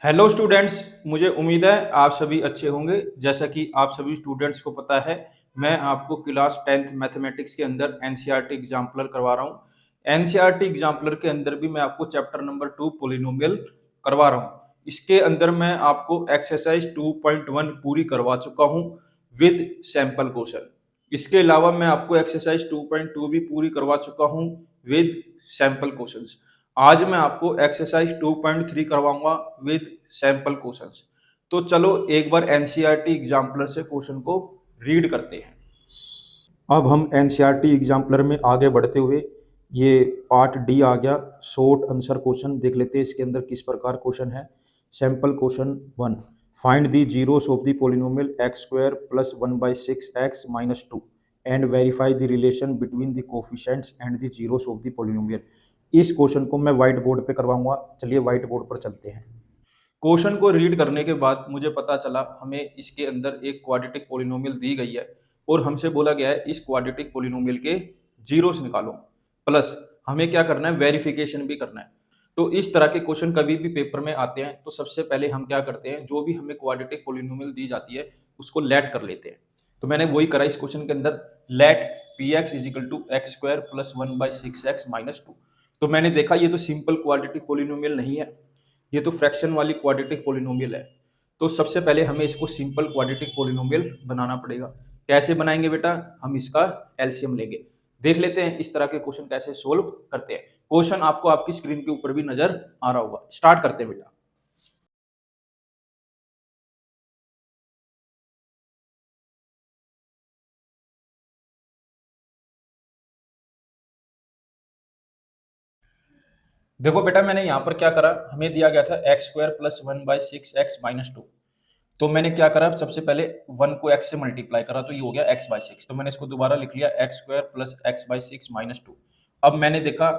Hello students, मुझे उम्मीद है आप सभी अच्छे होंगे। जैसा कि आप सभी स्टूडेंट्स को पता है, मैं आपको क्लास 10th मैथमेटिक्स के अंदर एनसीईआरटी एग्जाम्पलर करवा रहा हूँ। एनसीईआरटी एग्जाम्पलर के अंदर भी मैं आपको चैप्टर नंबर 2 पॉलिनोमियल करवा रहा हूँ। इसके अंदर मैं आपको एक्सरसाइज 2.1 पूरी करवा चुका हूँ विद सैंपल क्वेश्चन। इसके अलावा मैं आपको एक्सरसाइज 2.2 भी पूरी करवा चुका हूँ विद सैंपल क्वेश्चंस। आज मैं आपको एक्सरसाइज 2.3 करवाऊंगा विद सैंपल क्वेश्चंस। तो चलो एक बार एनसीईआरटी एग्जाम्पलर से क्वेश्चन को रीड करते हैं। अब हम एनसीईआरटी एग्जाम्पलर में आगे बढ़ते हुए ये पार्ट डी आ गया, शॉर्ट आंसर क्वेश्चन देख लेते हैं इसके अंदर किस प्रकार क्वेश्चन है। Sample question 1, find the zeros of the polynomial x square plus 1/6x minus 2 and verify the relation between the coefficients and the zeros of the polynomial. इस क्वेश्चन को मैं व्हाइट बोर्ड पे करवाऊंगा। चलिए व्हाइट बोर्ड पर चलते हैं। Question को रीड करने के बाद मुझे पता चला हमें इसके अंदर एक क्वाड्रेटिक पॉलिनोमियल दी गई है और हमसे बोला गया है इस क्वाड्रेटिक पॉलिनोमियल के जीरोस निकालो, प्लस हमें क्या करना है, वेरिफिकेशन भी करना है। तो इस तरह के क्वेश्चन कभी भी पेपर में आते हैं तो सबसे पहले हम क्या करते हैं, जो भी हमें क्वाड्रेटिक पॉलिनोमियल दी जाती है उसको लेट कर लेते हैं। तो मैंने वही करा इस क्वेश्चन के अंदर, let P x is equal to X square plus 1/6x minus 2। तो मैंने देखा ये तो सिंपल क्वाड्रेटिक पॉलिनोमियल नहीं है, ये तो फ्रैक्शन वाली क्वाड्रेटिक पॉलिनोमियल है। तो सबसे पहले हमें इसको सिंपल क्वाड्रेटिक पॉलिनोमियल बनाना पड़ेगा। कैसे बनाएंगे बेटा, हम इसका एलसीएम लेंगे। देख लेते हैं इस तरह के क्वेश्चन कैसे सोल्व करते हैं। क्वेश्चन आपको आपकी स्क्रीन के ऊपर भी नजर आ रहा होगा। स्टार्ट करते हैं बेटा। देखो बेटा, मैंने यहाँ पर क्या करा, हमें दिया गया था x square plus 1/6x minus 2। तो मैंने क्या करा, सबसे पहले 1 को x से मल्टीप्लाई करा तो ये हो गया x/6। तो मैंने इसको दोबारा लिख लिया x square plus x/6 minus 2। अब मैंने देखा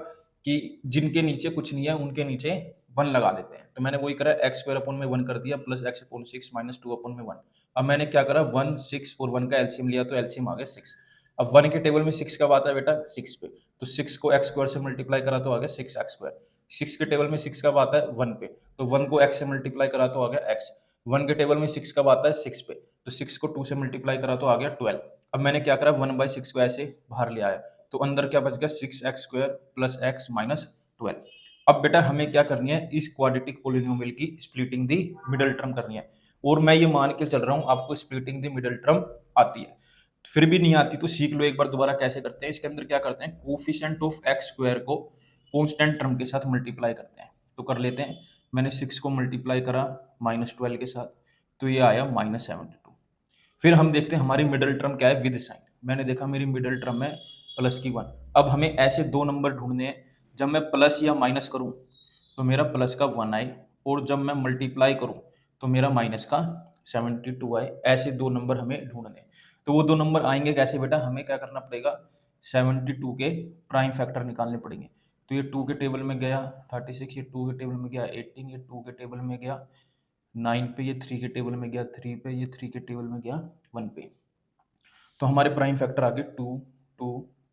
कि जिनके नीचे कुछ नहीं है उनके नीचे 1 लगा देते हैं। तो मैंने वही करा, एक्स स्क्वायर अपॉन में 1 कर दिया प्लस x/6 माइनस 2 अपॉन में 1। अब मैंने क्या करा, 1 6 और 1 का एलसीएम लिया तो एलसीएम आ गया 6। अब 1 के टेबल में 6 कब आता है बेटा, 6 पे। तो 6 को एक्स स्क्वायर से मल्टीप्लाई करा तो आ गया 6x स्क्वायर। 6 के टेबल में 6 कब आता है, 1 पे। तो 1 को x से मल्टीप्लाई करा तो आ गया x। 1 के टेबल में 6 कब आता है, 6 पे। तो 6 को 2 से मल्टीप्लाई करा तो आ गया 12। अब मैंने क्या करा, 1/6 को ऐसे बाहर ले आया तो अंदर क्या बच गया, 6x square plus x minus 12। अब बेटा हमें क्या करनी है, इस क्वाड्रेटिक पॉलिनोमियल की स्प्लिटिंग दी मिडल टर्म करनी है। और मैं ये मान के चल रहा हूँ आपको स्प्लिटिंग दी मिडल टर्म आती है। फिर भी नहीं आती तो सीख लो एक बार दोबारा कैसे करते हैं। इसके अंदर क्या करते हैं, कोफिशिएंट ऑफ एक्स स्क्वायर को कांस्टेंट टर्म के साथ मल्टीप्लाई करते हैं। तो कर लेते हैं। मैंने 6 को मल्टीप्लाई करा -12 के साथ तो ये आया -72। फिर हम देखते हैं हमारी मिडल टर्म क्या है विद साइन। मैंने देखा मेरी मिडल टर्म है प्लस की 1। अब हमें ऐसे दो नंबर ढूंढने हैं, जब मैं प्लस या माइनस करूं तो मेरा प्लस का 1 आए, और जब मैं मल्टीप्लाई करूं तो मेरा माइनस का 72 आए। ऐसे दो नंबर हमें ढूंढने हैं। तो वो दो नंबर आएंगे कैसे बेटा, हमें क्या करना पड़ेगा, 72 के प्राइम फैक्टर निकालने पड़ेंगे। तो ये 2 के टेबल में गया 36, ये 2 के टेबल में गया 18, ये 2 के टेबल में गया 9 पे, ये 3 के टेबल में गया 3 पे, ये 3 के टेबल में गया 1 पे। तो हमारे प्राइम फैक्टर आ गए 2 2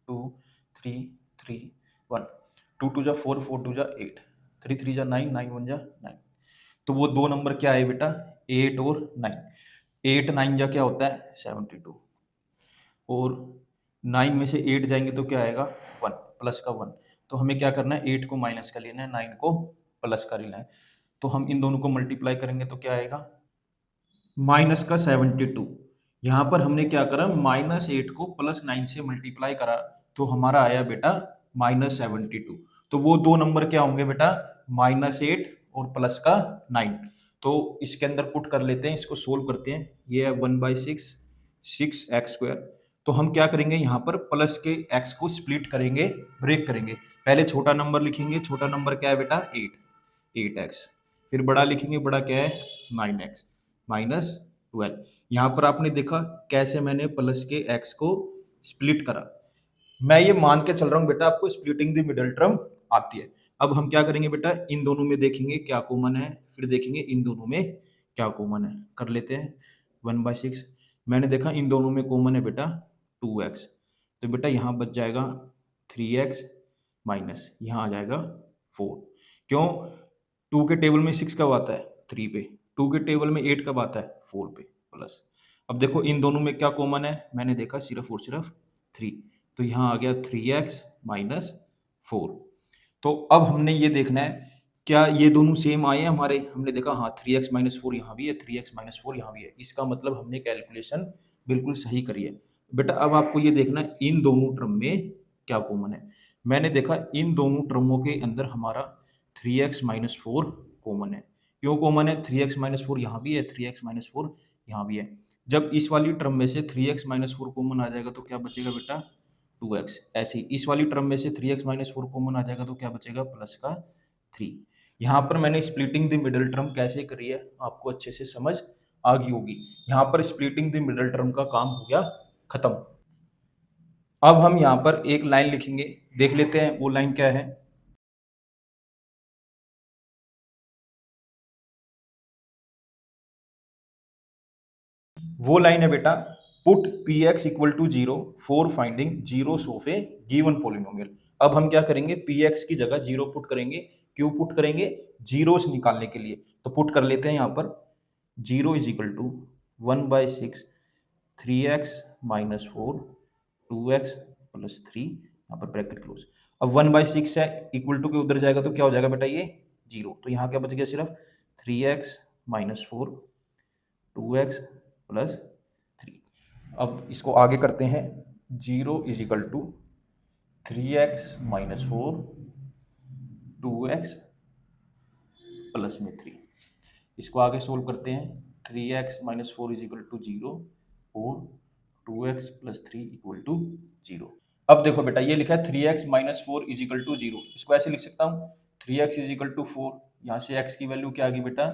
2 3 3 1। 2 2 जा 4, 4 2 जा 8, 3 3 जा 9, 9 1 जा 9। तो वो दो नंबर क्या है बेटा, 8 और 9। 8 9 जा क्या होता है 72, और 9 में से 8 जाएंगे तो क्या आएगा 1, प्लस का 1। तो हमें क्या करना है, 8 को माइनस का लेना है, 9 को प्लस का लेना है। तो हम इन दोनों को मल्टीप्लाई करेंगे तो क्या आएगा, माइनस का 72। यहाँ पर हमने क्या करा, -8 को +9 से मल्टीप्लाई करा तो हमारा आया बेटा -72। तो वो दो नंबर क्या होंगे बेटा, -8 और प्लस का 9। तो इसके अंदर पुट कर लेते हैं, इसको सोल्व करते हैं। ये है 1/6 6x स्क्वायर। तो हम क्या करेंगे, यहाँ पर प्लस के x को स्प्लिट करेंगे, ब्रेक करेंगे। पहले छोटा नंबर लिखेंगे, छोटा नंबर क्या है बेटा 8x। फिर बड़ा लिखेंगे, बड़ा क्या है 9x माइनस 12। यहाँ पर आपने देखा कैसे मैंने प्लस के x को स्प्लिट करा। मैं ये मान के चल रहा हूँ बेटा आपको स्प्लिटिंग द मिडल टर्म आती है। अब हम क्या करेंगे बेटा, इन दोनों में देखेंगे क्या कॉमन है, फिर देखेंगे इन दोनों में क्या कॉमन है। कर लेते हैं 1/6। मैंने देखा इन दोनों में कॉमन है बेटा 2x। तो बेटा यहाँ बच जाएगा 3x माइनस यहाँ आ जाएगा 4। क्यों, 2 के टेबल में 6 कब आता है, 3 पे, 2 के टेबल में 8 कब आता है? 4 पे, प्लस अब देखो इन दोनों में क्या कॉमन है? मैंने देखा सिर्फ और सिर्फ 3, तो यहाँ आ गया 3x माइनस 4। तो अब हमने ये देखना है क्या ये दोनों सेम आए हैं हमारे? हमने देखा हाँ 3x माइनस 4 यहाँ भी है, 3x माइनस 4 यहाँ भी है, इसका मतलब हमने कैलकुलेशन बिल्कुल सही करी है। बेटा अब आपको ये देखना है इन दोनों टर्म में क्या कॉमन है। मैंने देखा इन दोनों टर्मों के अंदर हमारा 3x माइनस 4 कॉमन है। क्यों कॉमन है? 3x माइनस 4 यहाँ भी है, 3x माइनस 4 यहाँ भी है। जब इस वाली टर्म में से 3x माइनस 4 कॉमन आ जाएगा तो क्या बचेगा बेटा? 2x। ऐसे ही इस वाली टर्म में से 3x माइनस 4 कॉमन आ जाएगा तो क्या बचेगा? प्लस का 3। यहाँ पर मैंने स्प्लिटिंग द मिडिल टर्म कैसे करी है आपको अच्छे से समझ आ गई होगी। यहाँ पर स्प्लिटिंग द मिडिल टर्म का काम हो गया खत्म। अब हम यहाँ पर एक लाइन लिखेंगे, देख लेते हैं वो लाइन क्या है। वो लाइन है बेटा put P x equal to 0 for finding zeros of a given polynomial. अब हम क्या करेंगे? पी एक्स की जगह 0 पुट करेंगे। क्यों पुट करेंगे? जीरोस निकालने के लिए। तो पुट कर लेते हैं यहाँ पर 0 is equal to 1/6 3x minus 4 2x plus 3, यहाँ पर ब्रैकेट क्लोज। अब 1/6 है, इक्वल टू के उधर जाएगा तो क्या हो जाएगा बेटा? ये 0। तो यहाँ क्या बच गया? सिर्फ 3x माइनस 4 2x प्लस 3। अब इसको आगे करते हैं। 0 is equal to 3x minus 4 2x plus में 3। इसको आगे सोल्व करते हैं। 3x minus 4 is equal to 0 और 2x प्लस 3 इक्वल टू 0। अब देखो बेटा ये लिखा है 3x minus 4 is equal to 0, इसको ऐसे लिख सकता हूँ 3x इज इक्वल टू 4। यहाँ से x की वैल्यू क्या आ गई बेटा?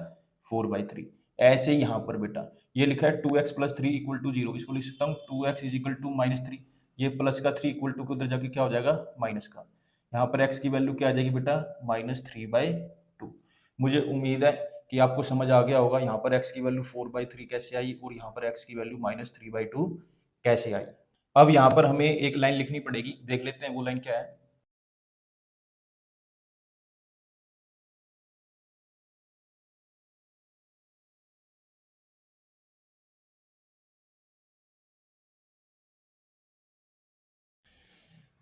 4/3। ऐसे ही यहाँ पर बेटा ये लिखा है 2x प्लस 3 इक्वल टू 0, इसको लिख सकता हूँ 2x is equal to minus 3। ये प्लस का 3 इक्वल टू के उधर जाके क्या हो जाएगा? माइनस का। यहाँ पर x की वैल्यू क्या आ जाएगी बेटा? -3/2। मुझे उम्मीद है कि आपको समझ आ गया होगा यहाँ पर x की वैल्यू 4/3 कैसे आई और यहाँ पर x की वैल्यू -3/2 कैसे आई। अब यहाँ पर हमें एक लाइन लिखनी पड़ेगी, देख लेते हैं वो लाइन क्या है।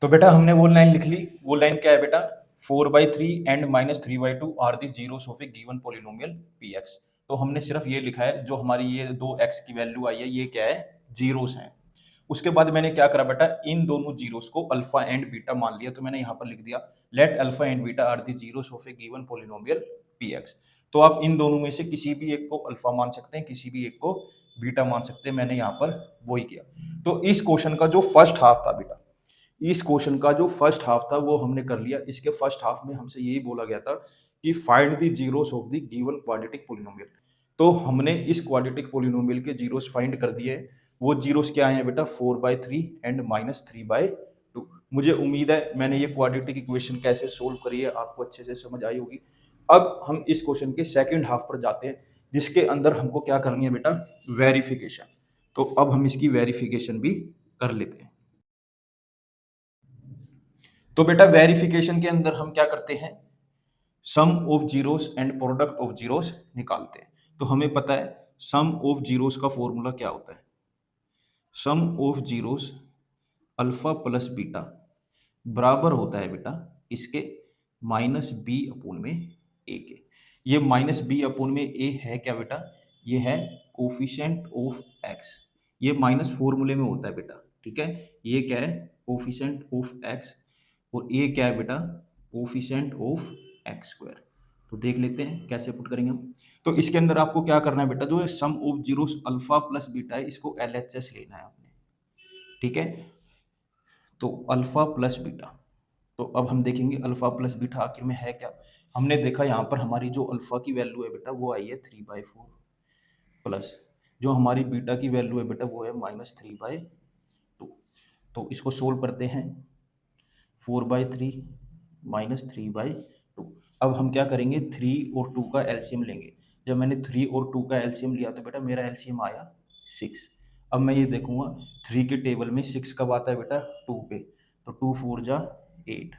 तो बेटा हमने वो लाइन लिख ली। वो लाइन क्या है बेटा? 4/3 and -3/2 are the zeros of a given polynomial P x. तो हमने सिर्फ ये लिखा है जो हमारी ये दो एक्स की वैल्यू आई है ये क्या है? जीरोस हैं। उसके बाद मैंने क्या करा बेटा? इन दोनों जीरोस को अल्फा एंड बीटा मान लिया। तो मैंने यहाँ पर लिख दिया let alpha and beta are the zeros of a given polynomial P x. तो आप इन दोनों में से किसी भी एक को अल्फा मान सकते हैं, किसी भी एक को बीटा मान सकते हैं। मैंने यहाँ पर वही किया। तो इस क्वेश्चन का जो फर्स्ट हाफ था बेटा, इस क्वेश्चन का जो फर्स्ट हाफ था वो हमने कर लिया। इसके फर्स्ट हाफ में हमसे यही बोला गया था कि find the zeros of the given quadratic polynomial. तो हमने इस क्वाड्रेटिक पॉलिनोमियल के जीरोस फाइंड कर दिए। वो जीरोस क्या आए हैं बेटा? 4/3 एंड -3/2। मुझे उम्मीद है मैंने ये क्वाड्रेटिक इक्वेशन कैसे सोल्व करी है आपको अच्छे से समझ आई होगी। अब हम इस क्वेश्चन के सेकंड हाफ पर जाते हैं जिसके अंदर हमको क्या करनी है बेटा? वेरिफिकेशन। तो अब हम इसकी वेरिफिकेशन भी कर लेते हैं। तो बेटा वेरिफिकेशन के अंदर हम क्या करते हैं? Sum of zeros and product of zeros निकालते हैं। तो हमें पता है सम ऑफ जीरोस का फॉर्मूला क्या होता है? Sum of zeros alpha plus beta बराबर होता है बेटा इसके -b/में ए के। ये -b/में ए है क्या बेटा? ये है कोफिशिएंट ऑफ एक्स। ये माइनस फॉर्मूले में होता है बेटा, ठीक है। ये क्या है? Coefficient of x. और ये क्या है बेटा? Coefficient of x square. तो देख लेते हैं कैसे पुट करेंगे हम। तो इसके अंदर आपको क्या करना है बेटा? जो sum of zeros alpha plus beta है इसको एलएचएस लेना है आपने, ठीक है। तो अल्फा प्लस बीटा, तो अब हम देखेंगे अल्फा प्लस बीटा आखिर में है क्या। हमने देखा यहाँ पर हमारी जो अल्फा की वैल्यू है बेटा वो आई है 3/4 प्लस जो हमारी बीटा की वैल्यू है बेटा वो है -3/2। तो इसको सोल्व करते हैं। 4/3 -3/2। अब हम क्या करेंगे? 3 और 2 का एलसीएम लेंगे। जब मैंने 3 और 2 का एलसीएम लिया तो बेटा मेरा एलसीएम आया 6। अब मैं ये देखूंगा 3 के टेबल में 6 कब आता है बेटा? 2 पे। तो 2 4 जा 8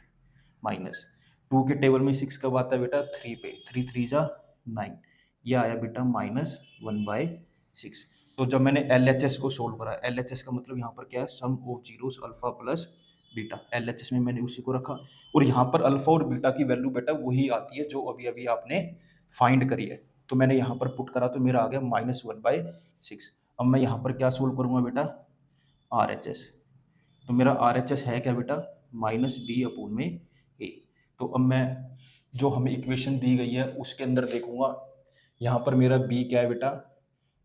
माइनस 2 के टेबल में 6 कब आता है बेटा? 3 पे। 3 3 जा 9। ये आया बेटा -1/6। तो जब मैंने LHS को सोल्व करा, LHS का मतलब यहाँ पर क्या है, sum of zeros alpha plus beta, LHS में मैंने उसी को रखा और यहाँ पर अल्फा और बीटा की वैल्यू बेटा वही आती है जो अभी अभी आपने फाइंड करी है। तो मैंने यहाँ पर पुट करा तो मेरा आ गया -1/6। अब मैं यहाँ पर क्या सोल्व करूँगा बेटा, RHS। तो मेरा RHS है क्या बेटा, -B/A। तो अब मैं जो हमें इक्वेशन दी गई है उसके अंदर देखूंगा, यहाँ पर मेरा B क्या है बेटा,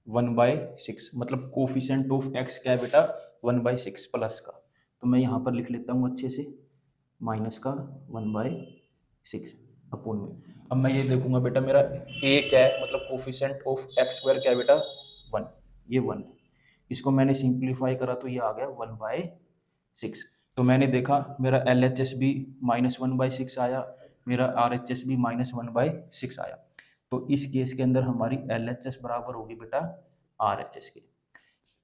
1/6, मतलब कोफिशिएंट ऑफ x क्या है बेटा, 1/6 प्लस का। तो मैं यहाँ पर लिख लेता हूँ अच्छे से, माइनस का 1/6 अपोन में। अब मैं ये देखूंगा बेटा मेरा A क्या है, मतलब कोफिशिएंट ऑफ x स्क्वायर क्या है बेटा, 1, ये 1। इसको मैंने सिंप्लीफाई करा तो ये आ गया 1/6। तो मैंने देखा मेरा LHS भी -1/6 आया, मेरा RHS भी -1/6 आया। तो इस केस के अंदर हमारी LHS बराबर होगी बेटा RHS के।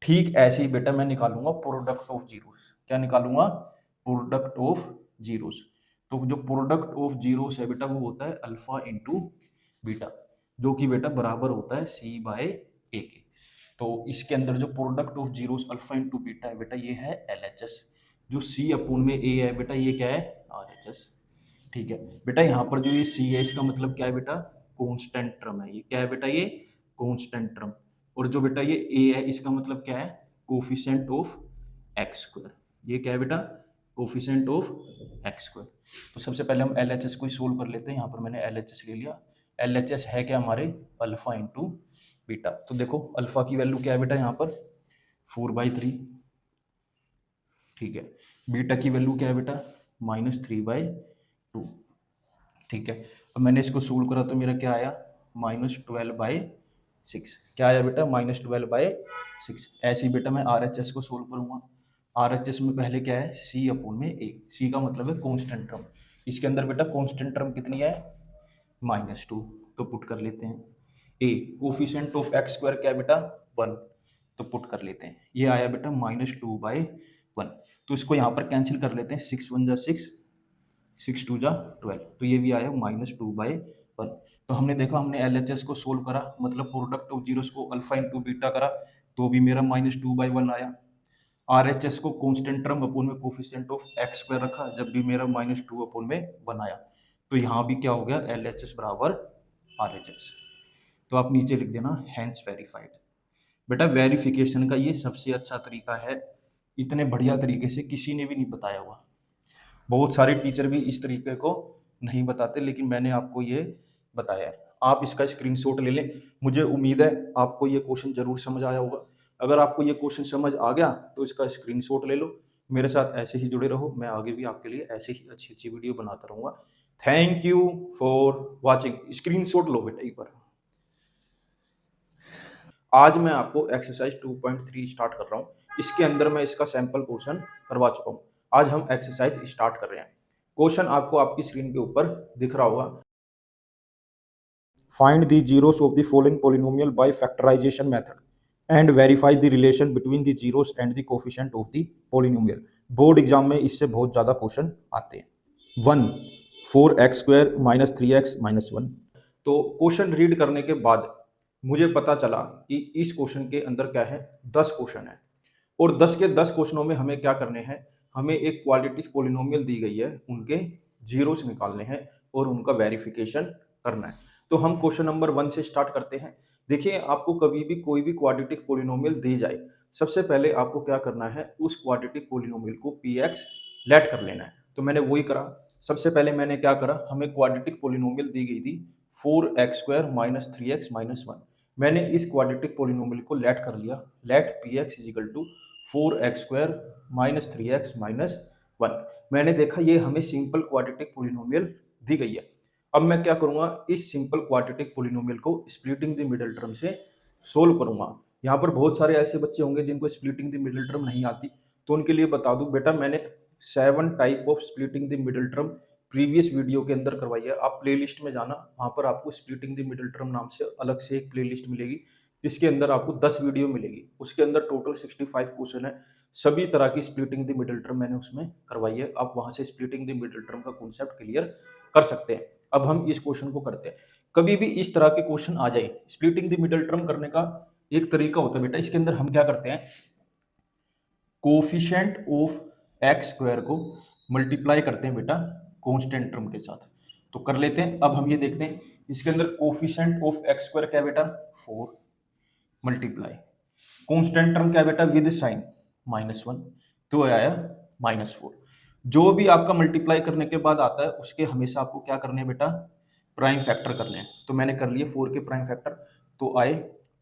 ठीक ऐसे ही बेटा मैं निकालूंगा प्रोडक्ट ऑफ जीरोस। क्या निकालूंगा, प्रोडक्ट ऑफ जीरोस। तो जो प्रोडक्ट ऑफ जीरोस है बेटा वो होता है अल्फा इंटू बीटा, जो कि बेटा बराबर होता है C/A के। तो इसके अंदर जो product of zeros alpha into beta है बेटा ये है LHS, जो C/A है बेटा ये क्या है, RHS। ठीक है बेटा, यहाँ पर जो ये C है इसका मतलब क्या है बेटा, कांस्टेंट टर्म है। ये क्या है बेटा, ये कांस्टेंट टर्म। और जो बेटा ये A है इसका मतलब क्या है, कोफिशिएंट ऑफ x स्क्वायर। ये क्या है बेटा, कोफिशिएंट ऑफ x स्क्वायर। तो सबसे पहले हम LHS को ही सोल्व कर लेते हैं। यहाँ पर मैंने LHS ले लिया। LHS है क्या हमारे, अल्फा इंटू बीटा। तो देखो अल्फा की वैल्यू क्या है बेटा यहाँ पर 4/3। ठीक है, बीटा की वैल्यू क्या है बेटा -3/2। ठीक है, अब मैंने इसको सोल्व करा तो मेरा क्या आया -12/6। क्या आया बेटा -12/6। ऐसे ही बेटा मैं RHS को सोल्व करूंगा। RHS में पहले क्या है, C/A। C का मतलब है कांस्टेंट टर्म। इसके अंदर बेटा कांस्टेंट टर्म कितनी है, -2। तो पुट कर लेते हैं। A coefficient of x square क्या है बेटा 1, तो पुट कर लेते हैं। ये आया बेटा -2/1। तो इसको यहाँ पर कैंसिल कर लेते हैं, 6 1 जा 6, 6 2 जा 12। तो ये भी आया -2/1। तो हमने देखा, हमने LHS को सोल्व करा, मतलब प्रोडक्ट ऑफ जीरोस को अल्फा इंटू बीटा करा, तो भी मेरा -2/1 आया। RHS को कांस्टेंट टर्म अपोन में कोफिशिएंट ऑफ x स्क्वायर रखा, जब भी मेरा -2/1 आया। तो यहाँ भी क्या हो गया, LHS बराबर RHS। तो आप नीचे लिख देना हैंस वेरीफाइड। बेटा वेरिफिकेशन का ये सबसे अच्छा तरीका है, इतने बढ़िया तरीके से किसी ने भी नहीं बताया हुआ। बहुत सारे टीचर भी इस तरीके को नहीं बताते, लेकिन मैंने आपको ये बताया है। आप इसका स्क्रीनशॉट ले लें। मुझे उम्मीद है आपको ये क्वेश्चन जरूर समझ आया होगा। अगर आपको ये क्वेश्चन समझ आ गया तो इसका स्क्रीनशॉट ले लो। मेरे साथ ऐसे ही जुड़े रहो, मैं आगे भी आपके लिए ऐसे ही अच्छी अच्छी वीडियो बनाता रहूँगा। Thank you for watching. Screenshot लो बेटा एक बार। आज मैं आपको एक्सरसाइज 2.3 स्टार्ट कर रहा हूँ। इसके अंदर मैं इसका सैंपल क्वेश्चन करवा चुका हूँ। आज हम एक्सरसाइज स्टार्ट कर रहे हैं। क्वेश्चन आपको आपकी स्क्रीन के ऊपर दिख रहा होगा। Find the zeros of the following polynomial by factorisation method and verify the relation between the zeros and the coefficient of the polynomial. Board exam में इससे बहुत ज्यादा क्वेश्चन आते हैं। 1 4x² - 3x - 1। तो क्वेश्चन रीड करने के बाद मुझे पता चला कि इस क्वेश्चन के अंदर क्या है, 10 क्वेश्चन है और 10 के 10 क्वेश्चनों में हमें क्या करने हैं, हमें एक क्वाड्रेटिक पॉलिनोमियल दी गई है, उनके जीरोस निकालने हैं और उनका वेरिफिकेशन करना है। तो हम क्वेश्चन नंबर 1 से स्टार्ट करते हैं। देखिए, आपको कभी भी कोई भी क्वाड्रेटिक पॉलिनोमियल दी जाए, सबसे पहले आपको क्या करना है, उस क्वाड्रेटिक पॉलिनोमियल को px लेट कर लेना है। तो मैंने वही करा। सबसे पहले मैंने क्या करा, हमें क्वाड्रेटिक पॉलिनोमियल दी गई थी 4x² - 3x - 1। मैंने इस क्वाड्रेटिक पॉलिनोमियल को लेट कर लिया। Let px = 4x² - 3x - 1। मैंने देखा ये हमें सिंपल क्वाड्रेटिक पॉलिनोमियल दी गई है। अब मैं क्या करूंगा, इस सिंपल क्वाड्रेटिक पॉलिनोमियल को स्प्लिटिंग द मिडिल टर्म से सोल्व करूंगा। यहाँ पर बहुत सारे ऐसे बच्चे होंगे जिनको स्प्लिटिंग द मिडिल टर्म नहीं आती, तो उनके लिए बता दूं बेटा, मैंने 7 type of splitting the middle term previous video के अंदर करवाई है। आप प्लेलिस्ट में जाना, वहां पर आपको स्प्लिटिंग द मिडिल टर्म नाम से अलग से एक प्लेलिस्ट मिलेगी, जिसके अंदर आपको 10 वीडियो मिलेगी। उसके अंदर टोटल 65 क्वेश्चन है। सभी तरह की स्प्लिटिंग द मिडिल टर्म मैंने उसमें करवाई है। आप वहां से स्प्लिटिंग द मिडिल टर्म का कॉन्सेप्ट क्लियर कर सकते हैं। अब हम इस क्वेश्चन को करते हैं। कभी भी इस तरह के क्वेश्चन आ जाए, स्प्लिटिंग द मिडिल टर्म करने का एक तरीका होता है बेटा, इसके अंदर हम क्या करते हैं, कोफिशिएंट ऑफ एक्स स्क्वायर को मल्टीप्लाई करते हैं बेटा कांस्टेंट टर्म के साथ। तो कर लेते हैं। अब हम ये देखते हैं इसके अंदर कोफिशिएंट ऑफ एक्स स्क्वायर क्या है बेटा, 4 मल्टीप्लाई कांस्टेंट टर्म क्या है बेटा विद साइन -1, तो आया -4। जो भी आपका मल्टीप्लाई करने के बाद आता है उसके हमेशा आपको क्या करने हैं बेटा, प्राइम फैक्टर करने हैं। तो मैंने कर लिए 4 के प्राइम फैक्टर, तो आए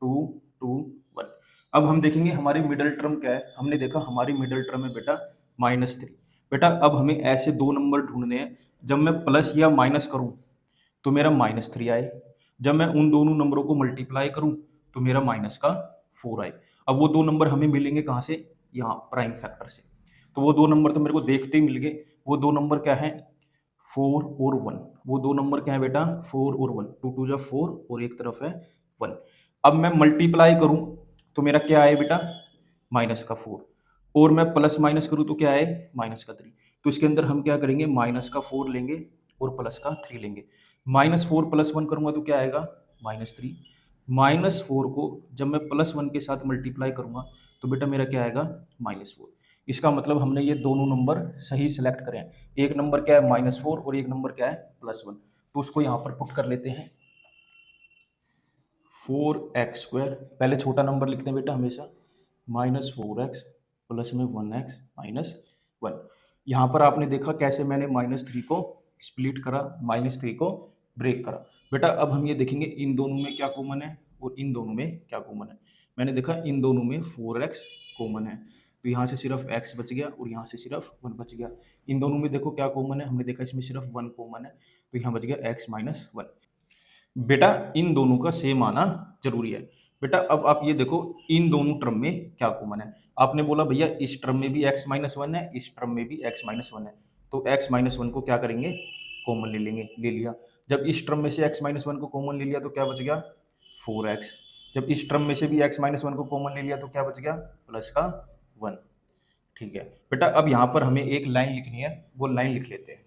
2 2 1। अब हम देखेंगे हमारी मिडिल टर्म क्या है। हमने देखा हमारी मिडिल टर्म है बेटा -3। बेटा अब हमें ऐसे दो नंबर ढूंढने हैं जब मैं प्लस या माइनस करूं तो मेरा -3 आए, जब मैं उन दोनों नंबरों को मल्टीप्लाई करूं तो मेरा माइनस का 4 आए। अब वो दो नंबर हमें मिलेंगे कहाँ से, यहाँ प्राइम फैक्टर से। तो वो दो नंबर तो मेरे को देखते ही मिल गए। वो दो नंबर क्या है, 4 और 1। वो दो नंबर क्या है बेटा, 4 और 1, 2 2 जा 4 और एक तरफ है 1। अब मैं मल्टीप्लाई करूं तो मेरा क्या आए बेटा, माइनस का 4, और मैं प्लस माइनस करूं तो क्या आए, माइनस का 3। तो इसके अंदर हम क्या करेंगे, माइनस का 4 लेंगे और प्लस का 3 लेंगे। -4 + 1 करूंगा तो क्या आएगा, -3। -4 को जब मैं +1 के साथ मल्टीप्लाई करूंगा तो बेटा मेरा क्या आएगा, -4। इसका मतलब हमने ये दोनों नंबर सही सिलेक्ट करें। एक नंबर क्या है -4 और एक नंबर क्या है +1। तो उसको यहाँ पर पुट कर लेते हैं, 4x², पहले छोटा नंबर लिखते हैं बेटा हमेशा, -4x प्लस में 1x -1। यहाँ पर आपने देखा कैसे मैंने -3 को स्प्लिट करा, -3 को ब्रेक करा। बेटा अब हम ये देखेंगे इन दोनों में क्या कॉमन है और इन दोनों में क्या कॉमन है। मैंने देखा इन दोनों में 4x कॉमन है, तो यहाँ से सिर्फ x बच गया और यहाँ से सिर्फ 1 बच गया। इन दोनों में देखो क्या कॉमन है, हमने देखा इसमें सिर्फ 1 कॉमन है, तो यहाँ बच गया x -1। बेटा इन दोनों का सेम आना जरूरी है। बेटा अब आप ये देखो इन दोनों टर्म में क्या कॉमन है। आपने बोला भैया इस टर्म में भी x -1 है, इस टर्म में भी x -1 है, तो x -1 को क्या करेंगे, कॉमन ले लेंगे, ले लिया। जब इस टर्म में से x -1 को कॉमन ले लिया तो क्या बच गया, 4x। जब इस टर्म में से भी x -1 को कॉमन ले लिया तो क्या बच गया, प्लस का 1। ठीक है बेटा, अब यहाँ पर हमें एक लाइन लिखनी है, वो लाइन लिख लेते हैं।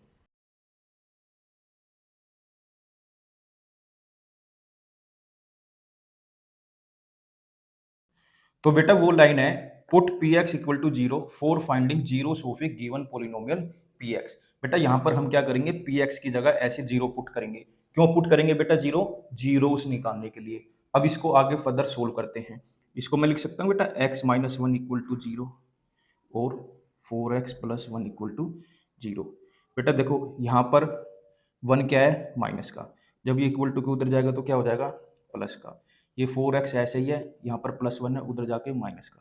तो बेटा वो लाइन है, put px equal to 0 for finding zeros of a given polynomial px। बेटा यहाँ पर हम क्या करेंगे, px की जगह ऐसे 0 पुट करेंगे। क्यों पुट करेंगे बेटा 0, जीरोस निकालने के लिए। अब इसको आगे फर्दर सोल्व करते हैं। इसको मैं लिख सकता हूँ बेटा x -1 इक्वल टू 0 और 4x + 1 इक्वल टू 0। बेटा देखो यहाँ पर 1 क्या है, माइनस का, जब ये इक्वल टू के उधर जाएगा तो क्या हो जाएगा, प्लस का। ये 4x ऐसे ही है, यहाँ पर +1 है, उधर जाके माइनस का,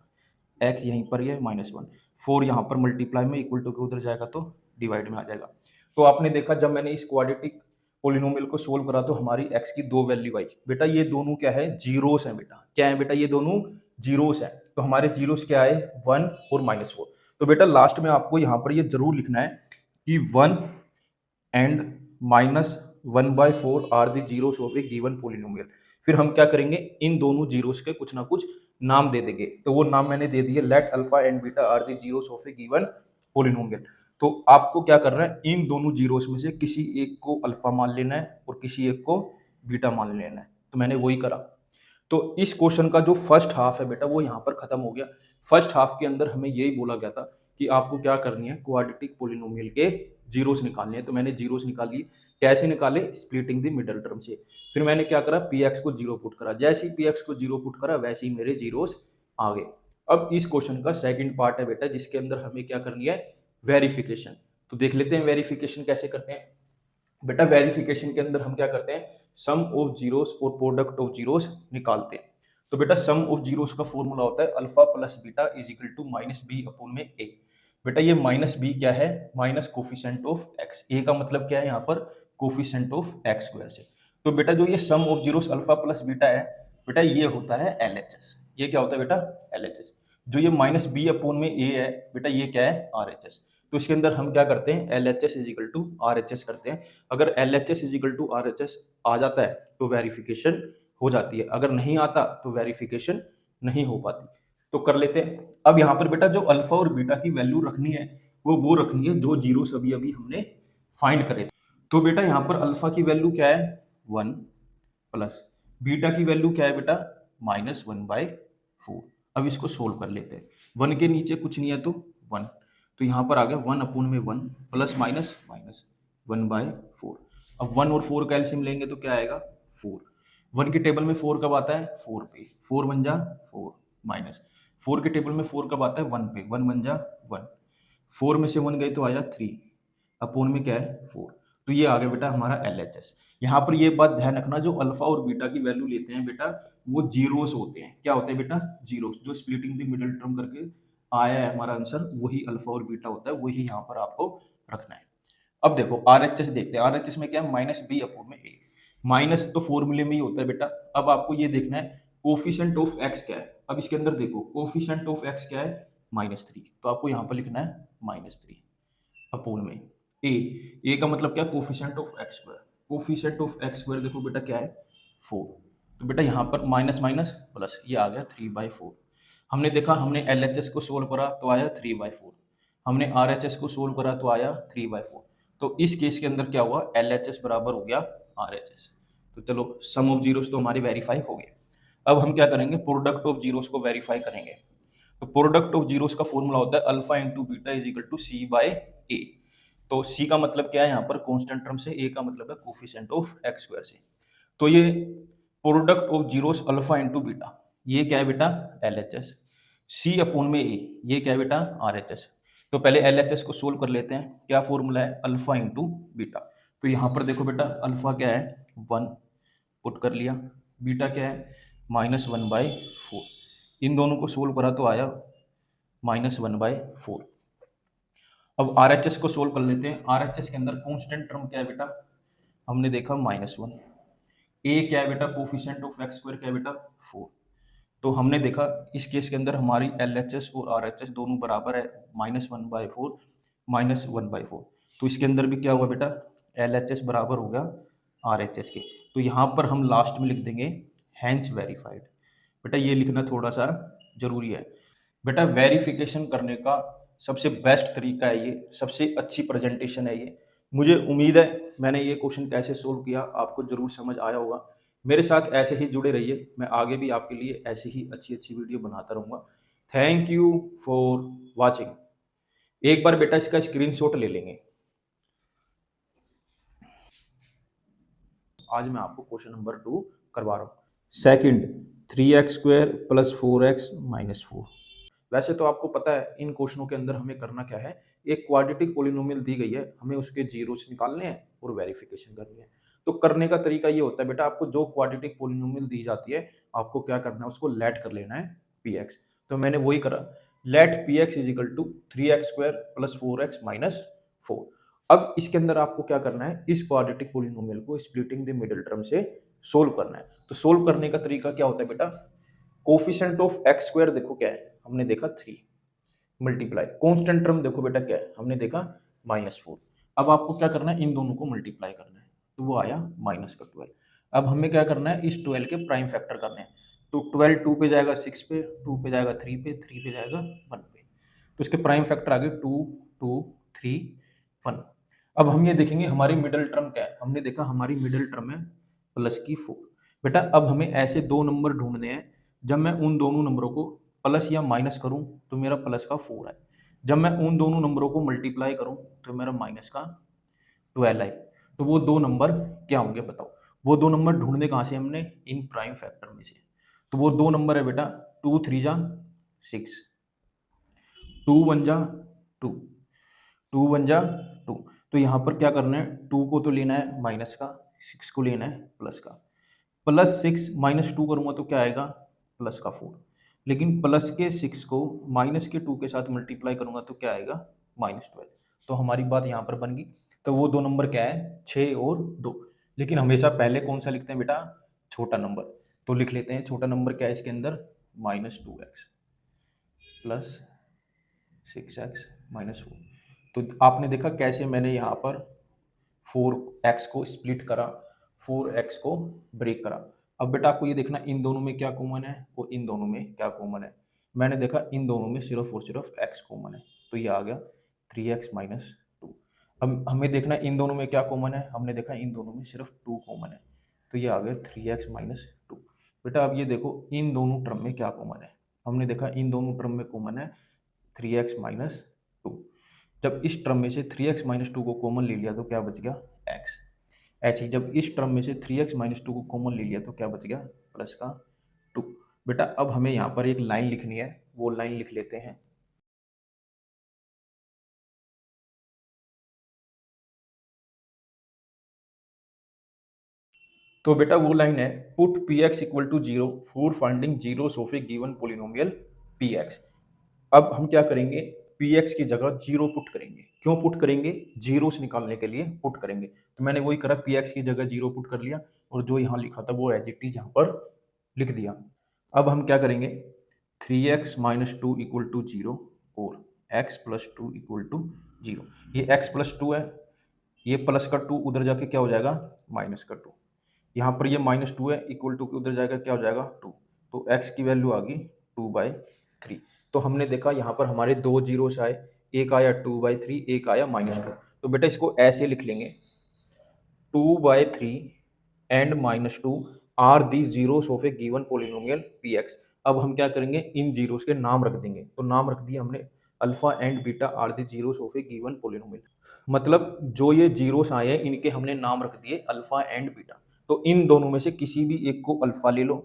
x यहीं पर ये -1, 4 यहाँ पर मल्टीप्लाई में, इक्वल टू के उधर जाएगा तो डिवाइड में आ जाएगा। तो आपने देखा जब मैंने इस क्वाड्रेटिक पोलिनोमियल को सोल्व करा तो हमारी x की 2 वैल्यू आई। बेटा ये दोनों क्या है, जीरोस है बेटा, क्या है बेटा, ये दोनों जीरोस है। तो हमारे जीरोस क्या आए, 1 और -4। तो बेटा लास्ट में आपको यहाँ पर ये जरूर लिखना है कि 1 and -1/4 are the zeros of a given polynomial. फिर हम क्या करेंगे, इन दोनों जीरोस के कुछ ना कुछ नाम दे देंगे। तो वो नाम मैंने दे दिए, let alpha and beta are the zeros of a given polynomial. तो आपको क्या करना है, इन दोनों जीरोस में से किसी एक को अल्फा मान लेना है और किसी एक को बीटा मान लेना है। तो मैंने वही करा। तो इस क्वेश्चन का जो फर्स्ट हाफ है बेटा वो यहाँ पर खत्म हो गया। फर्स्ट हाफ के अंदर हमें यही बोला गया था कि आपको क्या करनी है, क्वाड्रेटिक पोलिनोमियल के जीरोस निकालने हैं। तो मैंने जीरोस निकाल लिए। कैसे निकाले, स्प्लिटिंग द मिडल टर्म से। फिर मैंने क्या करा, px को 0 पुट करा। जैसे ही px को 0 पुट करा वैसे ही मेरे जीरोस आ गए। अब इस क्वेश्चन का सेकंड पार्ट है बेटा जिसके अंदर हमें क्या करनी है, वेरिफिकेशन। तो देख लेते हैं वेरिफिकेशन कैसे करते हैं। बेटा वेरिफिकेशन के अंदर हम क्या करते हैं, सम ऑफ जीरोस और प्रोडक्ट ऑफ जीरोस निकालते हैं। तो बेटा सम ऑफ जीरोस का फॉर्मूला होता है alpha plus beta is equal to -b upon में a। बेटा ये -b क्या है, minus coefficient of x। a का मतलब क्या है यहाँ पर, कोफिशिएंट ऑफ x स्क्वायर से। तो बेटा जो ये sum of zeros alpha plus beta है बेटा ये होता है LHS। ये क्या होता है बेटा, LHS। जो ये -b अपॉन में a है बेटा ये क्या है, RHS। तो इसके अंदर हम क्या करते हैं, LHS is equal to RHS करते हैं। अगर LHS is equal to RHS आ जाता है तो वेरिफिकेशन हो जाती है, अगर नहीं आता तो वेरिफिकेशन नहीं हो पाती। तो कर लेते हैं। अब यहाँ पर बेटा जो अल्फा और बीटा की वैल्यू रखनी है वो रखनी है जो जीरोस अभी अभी हमने फाइंड करे। तो बेटा यहाँ पर अल्फा की वैल्यू क्या है, 1, प्लस बीटा की वैल्यू क्या है बेटा, -1/4। अब इसको सोल्व कर लेते हैं। 1 के नीचे कुछ नहीं है तो 1, तो यहाँ पर आ गया 1/1 प्लस माइनस माइनस 1/4। अब 1 और 4 का एलसीएम लेंगे तो क्या आएगा, 4। 1 के टेबल में 4 कब आता है, 4 पे, 4 1 जा 4, माइनस 4 के टेबल में 4 कब आता है, 1 पे, 1 1 जा 1, 4 में से 1 गए तो आया 3, अपोन में क्या है 4। तो ये आ गया बेटा हमारा LHS। यहाँ पर ये बात ध्यान रखना, जो अल्फा और बीटा की वैल्यू लेते हैं बेटा वो जीरोस होते हैं। क्या होते हैं बेटा, जीरोस। जो स्प्लिटिंग द मिडिल टर्म करके आया है हमारा आंसर, वही अल्फा और बीटा होता है, वही यहाँ पर आपको रखना है। अब देखो RHS देखते हैं। RHS में क्या है, -b/a। माइनस तो फॉर्मूले में ही होता है बेटा। अब आपको ये देखना है कोफिशिएंट ऑफ x क्या है। अब इसके अंदर देखो कोफिशिएंट ऑफ x क्या है, -3। तो आपको यहाँ पर लिखना है -3 अपोन में ए का मतलब क्या, coefficient of x square. Coefficient of x square देखो बेटा क्या है, 4। तो बेटा यहाँ पर माइनस माइनस प्लस, ये आ गया 3/4। हमने देखा, हमने LHS को सोल्व करा तो आया 3/4, हमने RHS को सोल्व करा तो आया 3/4। तो इस केस के अंदर क्या हुआ, LHS बराबर हो गया RHS। तो चलो सम ऑफ जीरोस तो हमारी वेरीफाई हो गए। अब हम क्या करेंगे, प्रोडक्ट ऑफ जीरोस को वेरीफाई करेंगे। तो प्रोडक्ट ऑफ जीरोस का फॉर्मूला होता है alpha into beta is equal to C/A। तो C का मतलब क्या है यहाँ पर, कांस्टेंट टर्म से, A का मतलब है कोफिशिएंट ऑफ एक्स स्क्वायर से। तो ये product of zeros alpha into beta, ये क्या है बेटा, LHS। C अपोन में A, ये क्या है बेटा, RHS। तो पहले LHS को सोल्व कर लेते हैं। क्या फॉर्मूला है, अल्फा इंटू बीटा। तो यहाँ पर देखो बेटा अल्फा क्या है 1 पुट कर लिया, बीटा क्या है -1/4। इन दोनों को सोल्व करा तो आया -1/4। अब RHS को सोल्व कर लेते हैं। RHS के अंदर कांस्टेंट टर्म क्या है बेटा, हमने देखा -1। A क्या है बेटा, कोफिशिएंट ऑफ एक्स स्क्वायर क्या है बेटा, 4। तो हमने देखा इस केस के अंदर हमारी LHS और RHS दोनों बराबर है, -1/4 -1/4। तो इसके अंदर भी क्या हुआ बेटा, LHS बराबर हो गया RHS के। तो यहाँ पर हम लास्ट में लिख देंगे हैंस वेरीफाइड। बेटा ये लिखना थोड़ा सा जरूरी है। बेटा वेरिफिकेशन करने का सबसे बेस्ट तरीका है ये, सबसे अच्छी प्रेजेंटेशन है ये। मुझे उम्मीद है मैंने ये क्वेश्चन कैसे सोल्व किया आपको जरूर समझ आया होगा। मेरे साथ ऐसे ही जुड़े रहिए, मैं आगे भी आपके लिए ऐसी ही अच्छी अच्छी वीडियो बनाता रहूँगा। Thank you for watching. एक बार बेटा इसका स्क्रीनशॉट ले लेंगे। आज मैं आपको क्वेश्चन नंबर 2 करवा रहा हूँ। Second, 3x² + 4x - 4। वैसे तो आपको पता है इन क्वेश्चनों के अंदर हमें करना क्या है, एक क्वाड्रेटिक पॉलिनोमियल दी गई है, हमें उसके जीरोस निकालने हैं और वेरिफिकेशन करनी है। तो करने का तरीका ये होता है बेटा, आपको जो क्वाड्रेटिक पॉलिनोमियल दी जाती है आपको क्या करना है, उसको लेट कर लेना है px। तो मैंने वही करा, लेट px = 3x² + 4x - 4। अब इसके अंदर आपको क्या करना है, इस क्वाड्रेटिक पॉलिनोमियल को स्प्लिटिंग द मिडिल टर्म से सोल्व करना है। तो सोल्व करने का तरीका क्या होता है बेटा, कोफिशिएंट ऑफ एक्स स्क्वायर देखो क्या है, हमने देखा 3 मल्टीप्लाई, कांस्टेंट टर्म देखो बेटा क्या है, हमने देखा -4। अब आपको क्या करना है, इन दोनों को मल्टीप्लाई करना है, तो वो आया -12। अब हमें क्या करना है, इस 12 के प्राइम फैक्टर करने हैं। तो 12 2 पे जाएगा 6 पे, 2 पे जाएगा 3 पे, 3 पे जाएगा 1 पे। तो इसके प्राइम फैक्टर आ गए 2 2 3 1। अब हम ये देखेंगे हमारी मिडिल टर्म क्या है, हमने देखा हमारी मिडिल टर्म है +4। बेटा अब हमें ऐसे दो नंबर ढूंढने हैं जब मैं उन दोनों नंबरों को प्लस या माइनस करूं तो मेरा प्लस का 4 है, जब मैं उन दोनों नंबरों को मल्टीप्लाई करूं तो मेरा माइनस का 12 है। तो वो दो नंबर क्या होंगे बताओ, वो दो नंबर ढूंढने कहाँ से हमने, इन प्राइम फैक्टर में से। तो वो दो नंबर है बेटा 2 3 जा 6, 2 1 जा 2, 2 1 जा 2। तो यहाँ पर क्या करना है, 2 को तो लेना है माइनस का, 6 को लेना है प्लस का। +6 -2 करूँगा तो क्या आएगा, प्लस का 4। लेकिन प्लस के 6 को माइनस के 2 के साथ मल्टीप्लाई करूँगा तो क्या आएगा, -12। तो हमारी बात यहाँ पर बन गई। तो वो दो नंबर क्या है, 6 और 2। लेकिन हमेशा पहले कौन सा लिखते हैं बेटा, छोटा नंबर। तो लिख लेते हैं छोटा नंबर क्या है इसके अंदर, -2x + 6x - 4। तो आपने देखा कैसे मैंने यहाँ पर 4x को स्प्लिट करा, 4x को ब्रेक करा। अब बेटा आपको ये देखना इन दोनों में क्या कॉमन है और इन दोनों में क्या कॉमन है। मैंने देखा इन दोनों में सिर्फ और सिर्फ x कॉमन है, तो ये आ गया 3x - 2। अब हमें देखना इन दोनों में क्या कॉमन है, हमने देखा इन दोनों में सिर्फ 2 कॉमन है, तो ये आ गया 3x माइनस टू। बेटा अब ये देखो इन दोनों टर्म में क्या कॉमन है, हमने देखा इन दोनों टर्म में कॉमन है 3x माइनस टू। जब इस टर्म में से 3x माइनस टू को कॉमन ले लिया तो क्या बच गया x। ऐसे ही जब इस टर्म में से 3x माइनस टू को कॉमन ले लिया तो क्या बच गया प्लस का 2। बेटा अब हमें यहाँ पर एक लाइन लिखनी है, वो लाइन लिख लेते हैं। तो बेटा वो लाइन है put P x equal to zero for finding zeros of a given polynomial P x. अब हम क्या करेंगे, पी एक्स की जगह जीरो पुट करेंगे। क्यों पुट करेंगे, जीरो से निकालने के लिए पुट करेंगे। तो मैंने वही करा, पी एक्स की जगह जीरो पुट कर लिया और जो यहाँ लिखा था वो एज इट इज यहाँ पर लिख दिया। अब हम क्या करेंगे, 3x minus two equal to zero और x plus two equal to zero. ये x प्लस टू है, ये प्लस का टू उधर जाके क्या हो जाएगा माइनस का टू। यहाँ पर ये माइनस टू है, इक्वल टू के उधर जाएगा क्या हो जाएगा टू। तो x की वैल्यू आ गई 2/3। तो हमने देखा यहाँ पर हमारे दो जीरो आए, एक आया 2/3, एक आया -2। तो बेटा इसको ऐसे लिख लेंगे 2/3 and -2 are the zeros of a given polynomial P x. अब हम क्या करेंगे, इन जीरोस के नाम रख देंगे। तो नाम रख दिया हमने alpha and beta are the zeros of a given polynomial. मतलब जो ये जीरोस आए हैं इनके हमने नाम रख दिए अल्फा एंड बीटा। तो इन दोनों में से किसी भी एक को अल्फा ले लो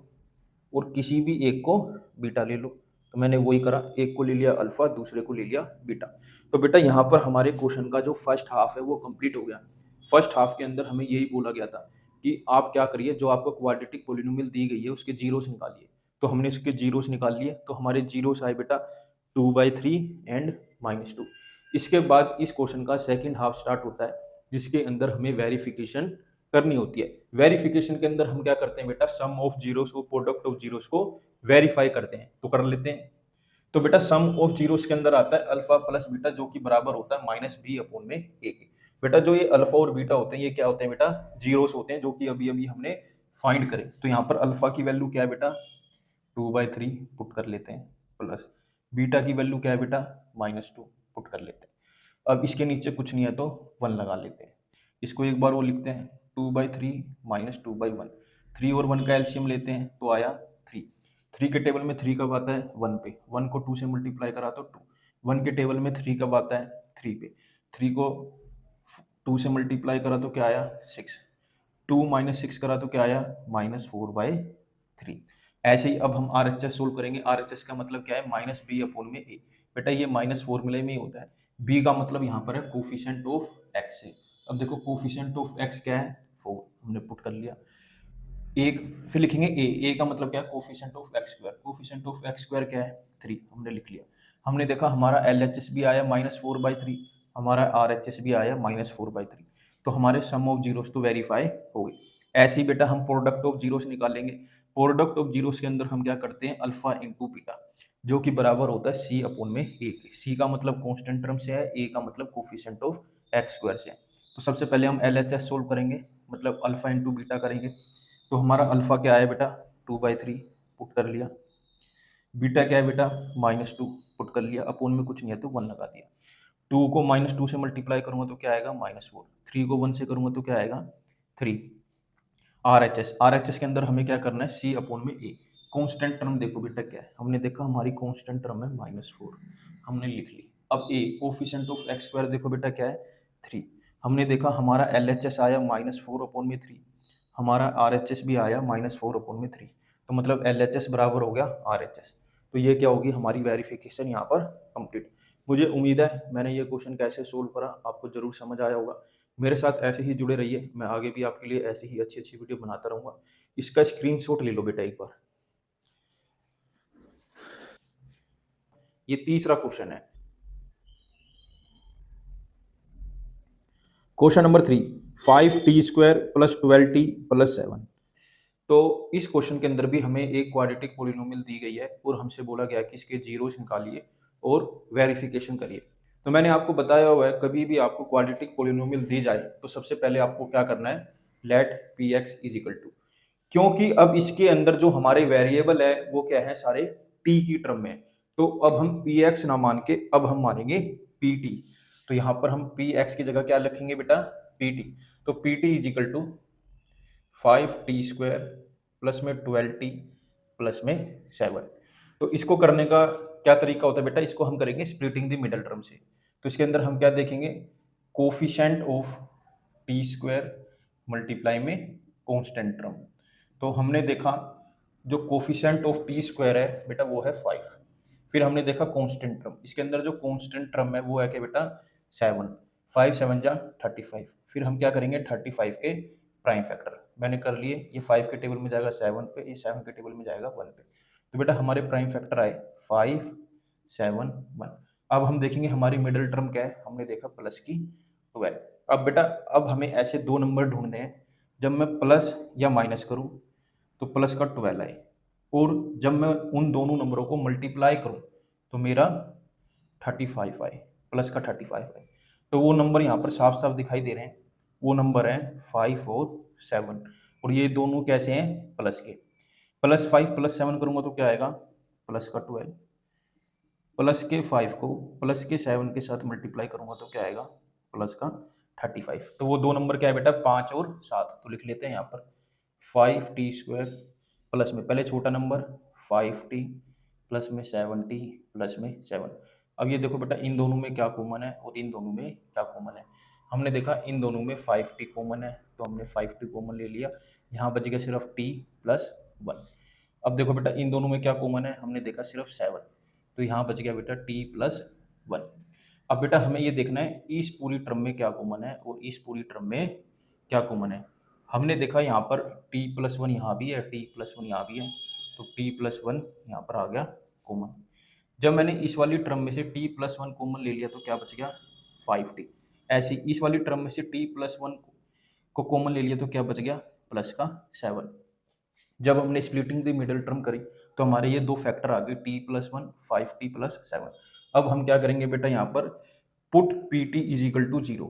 और किसी भी एक को बीटा ले लो। तो मैंने वही करा, एक को ले लिया अल्फा, दूसरे को ले लिया बीटा। तो बेटा यहाँ पर हमारे क्वेश्चन का जो फर्स्ट हाफ है वो कंप्लीट हो गया। फर्स्ट हाफ के अंदर हमें यही बोला गया था कि आप क्या करिए, जो आपको क्वाड्रेटिक पोलिनोमियल दी गई है उसके जीरोस निकालिए। तो हमने इसके जीरोस निकाल लिए, तो हमारे जीरोस आए बेटा 2/3 एंड -2। इसके बाद इस क्वेश्चन का सेकंड हाफ स्टार्ट होता है जिसके अंदर हमें वेरिफिकेशन करनी होती है। वेरिफिकेशन के अंदर हम क्या करते हैं बेटा, सम ऑफ जीरोस को, प्रोडक्ट ऑफ जीरोस को वेरीफाई करते हैं। तो कर लेते हैं। तो बेटा सम ऑफ जीरोस के अंदर आता है अल्फा प्लस बीटा जो कि बराबर होता है -b/a। बेटा जो ये अल्फा और बीटा होते हैं ये क्या होते हैं बेटा, जीरोस होते हैं जो कि अभी अभी हमने फाइंड करे। तो यहाँ पर अल्फा की वैल्यू क्या है बेटा 2/3 पुट कर लेते हैं, प्लस बीटा की वैल्यू क्या है बेटा -2 पुट कर लेते हैं। अब इसके नीचे कुछ नहीं है तो 1 लगा लेते हैं। इसको एक बार वो लिखते हैं 2/3 -2/1। 3 और 1 का एलसीएम लेते हैं तो आया 3। 3 के टेबल में 3 कब आता है 1 पे, 1 को 2 से मल्टीप्लाई करा तो 2। 1 के टेबल में 3 कब आता है 3 पे, 3 को 2 से मल्टीप्लाई करा तो क्या आया 6। 2 माइनस 6 करा तो क्या आया -4/3। ऐसे ही अब हम आर एच एस सोल्व करेंगे। आर एच एस का मतलब क्या है -b/a। बेटा ये माइनस फॉर्मूले में ही होता है। b का मतलब यहाँ पर है कोफिशिएंट ऑफ x है। अब देखो कोफिशिएंट ऑफ x क्या है 4, हमने पुट कर लिया। एक फिर लिखेंगे a का मतलब क्या है coefficient of x square. Coefficient of x square क्या है 3, हमने लिख लिया। हमने देखा हमारा LHS भी आया -4/3, हमारा RHS भी आया -4/3। तो हमारे सम ऑफ जीरोस तो वेरीफाई हो गई। ऐसे ही बेटा हम प्रोडक्ट ऑफ जीरोस निकालेंगे। प्रोडक्ट ऑफ जीरोस के अंदर हम क्या करते हैं अल्फा इंटू बीटा जो कि बराबर होता है c/a के। c का मतलब कांस्टेंट टर्म से है, a का मतलब कोफिशिएंट ऑफ x स्क्वायर से है। तो सबसे पहले हम LHS सोल्व करेंगे, मतलब अल्फा इंटू बीटा करेंगे। तो हमारा अल्फा क्या है बेटा 2/3 पुट कर लिया, बीटा क्या है बेटा -2 पुट कर लिया, अपोन में कुछ नहीं है तो 1 लगा दिया। 2 को -2 से मल्टीप्लाई करूंगा तो क्या आएगा -4। 3 को 1 से करूंगा तो क्या आएगा 3। आरएचएस के अंदर हमें क्या करना है c/a। कांस्टेंट टर्म देखो बेटा क्या है, हमने देखा हमारी कांस्टेंट टर्म है -4, हमने लिख ली। अब a coefficient of x square देखो बेटा क्या है 3। हमने देखा हमारा LHS आया -4/3, हमारा RHS भी आया -4/3। तो मतलब LHS बराबर हो गया RHS। तो ये क्या होगी हमारी वेरिफिकेशन यहाँ पर कंप्लीट। मुझे उम्मीद है मैंने ये क्वेश्चन कैसे सोल्व करा आपको जरूर समझ आया होगा। मेरे साथ ऐसे ही जुड़े रहिए, मैं आगे भी आपके लिए ऐसी ही अच्छी अच्छी वीडियो बनाता रहूँगा। इसका स्क्रीनशॉट ले लो बेटा एक बार। ये तीसरा क्वेश्चन है, क्वेश्चन नंबर 3, 5t² + 12t + 7। तो इस क्वेश्चन के अंदर भी हमें एक क्वाड्रेटिक पोलिनोमियल दी गई है और हमसे बोला गया कि इसके जीरोस निकालिए और वेरिफिकेशन करिए। तो मैंने आपको बताया हुआ है कभी भी आपको क्वाड्रेटिक पोलिनोमियल दी जाए तो सबसे पहले आपको क्या करना है, let P x is equal to, क्योंकि अब इसके अंदर जो हमारे वेरिएबल है वो क्या है सारे टी की टर्म में। तो अब हम पी एक्स ना मान के अब हम मानेंगे पी टी। तो यहाँ पर हम पी एक्स की जगह क्या लिखेंगे बेटा पी टी। तो P T is equal to 5t² plus में 12t प्लस में 7। तो इसको करने का क्या तरीका होता है बेटा, इसको हम करेंगे स्प्लिटिंग द मिडल टर्म से। तो इसके अंदर हम क्या देखेंगे, कोफिशिएंट ऑफ t² मल्टीप्लाई में कांस्टेंट टर्म। तो हमने देखा जो कोफिशिएंट ऑफ t² है बेटा वो है 5। फिर हमने देखा कांस्टेंट टर्म, इसके अंदर जो कांस्टेंट टर्म है वो है कि बेटा 7। 5 7 जा 35। फिर हम क्या करेंगे 35 के प्राइम फैक्टर मैंने कर लिए, ये 5 के टेबल में जाएगा 7 पे, ये 7 के टेबल में जाएगा 1 पे। तो बेटा हमारे प्राइम फैक्टर आए 5 7 1। अब हम देखेंगे हमारी मिडिल टर्म क्या है, हमने देखा प्लस की 12। अब बेटा अब हमें ऐसे दो नंबर ढूंढने हैं जब मैं प्लस या माइनस करूं तो प्लस का 12 आए, और जब मैं उन दोनों नंबरों को मल्टीप्लाई करूं तो मेरा 35 आए, प्लस का 35 आए। तो वो नंबर यहाँ पर साफ साफ दिखाई दे रहे हैं, वो नंबर है 5 और 7, और ये दोनों कैसे हैं प्लस के। +5 +7 करूंगा तो क्या आएगा प्लस का 12, प्लस के 5 को प्लस के 7 के साथ मल्टीप्लाई करूंगा तो क्या आएगा प्लस का 35। तो वो दो नंबर क्या है बेटा 5 और 7। तो लिख लेते हैं यहाँ पर 5t² प्लस में पहले छोटा नंबर 5t प्लस में 7t प्लस में 7। अब ये देखो बेटा इन दोनों में क्या कॉमन है और इन दोनों में क्या कॉमन है। हमने देखा इन दोनों में 5t कॉमन है तो हमने 5t कॉमन ले लिया, यहाँ बच गया सिर्फ t प्लस 1। अब देखो बेटा इन दोनों में क्या कॉमन है, हमने देखा सिर्फ 7, तो यहाँ बच गया बेटा t प्लस 1। अब बेटा हमें ये देखना है इस पूरी टर्म में क्या कॉमन है और इस पूरी टर्म में क्या कॉमन है। हमने देखा यहाँ पर t प्लस 1 यहाँ भी है, t प्लस 1 यहाँ भी है, तो t प्लस 1 यहाँ पर आ गया कॉमन। जब मैंने इस वाली टर्म में से t प्लस 1 कॉमन ले लिया तो क्या बच गया 5t। ऐसे इस वाली टर्म में से t प्लस 1 को कॉमन ले लिया तो क्या बच गया प्लस का 7। जब हमने स्प्लिटिंग द मिडिल टर्म करी तो हमारे ये दो फैक्टर आ गए t प्लस 1 5t प्लस 7। अब हम क्या करेंगे बेटा यहाँ पर put pt is equal to 0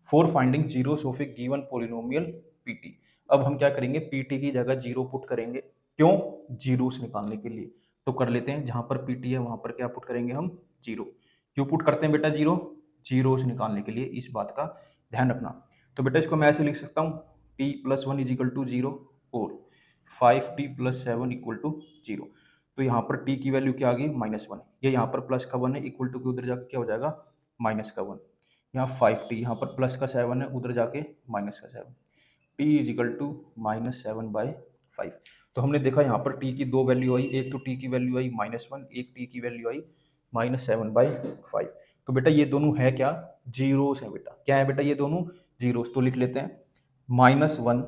for finding zeros of a given polynomial pt। अब हम क्या करेंगे pt की जगह 0 पुट करेंगे, क्यों जीरोस निकालने के लिए। तो कर लेते हैं जहां पर pt है वहां पर क्या पुट करेंगे हम 0। क्यों पुट करते हैं बेटा 0, जीरोस निकालने के लिए, इस बात का ध्यान रखना। तो बेटा इसको मैं ऐसे लिख सकता हूँ t plus 1 is equal to 0 और 5t प्लस 7 इक्वल टू 0। तो यहाँ पर t की वैल्यू क्या आ गई -1, ये यहाँ पर प्लस का 1 है, इक्वल टू के उधर जाकर क्या हो जाएगा माइनस का 1। यहाँ 5t, यहाँ पर प्लस का 7 है, उधर जाके माइनस का 7, t इज इक्वल टू -7/5। तो हमने देखा यहाँ पर t की दो वैल्यू आई, एक तो t की वैल्यू आई -1, एक t की वैल्यू आई -7/5। तो बेटा ये दोनों है क्या जीरोस है बेटा, क्या है बेटा ये दोनों जीरोस। तो लिख लेते हैं -1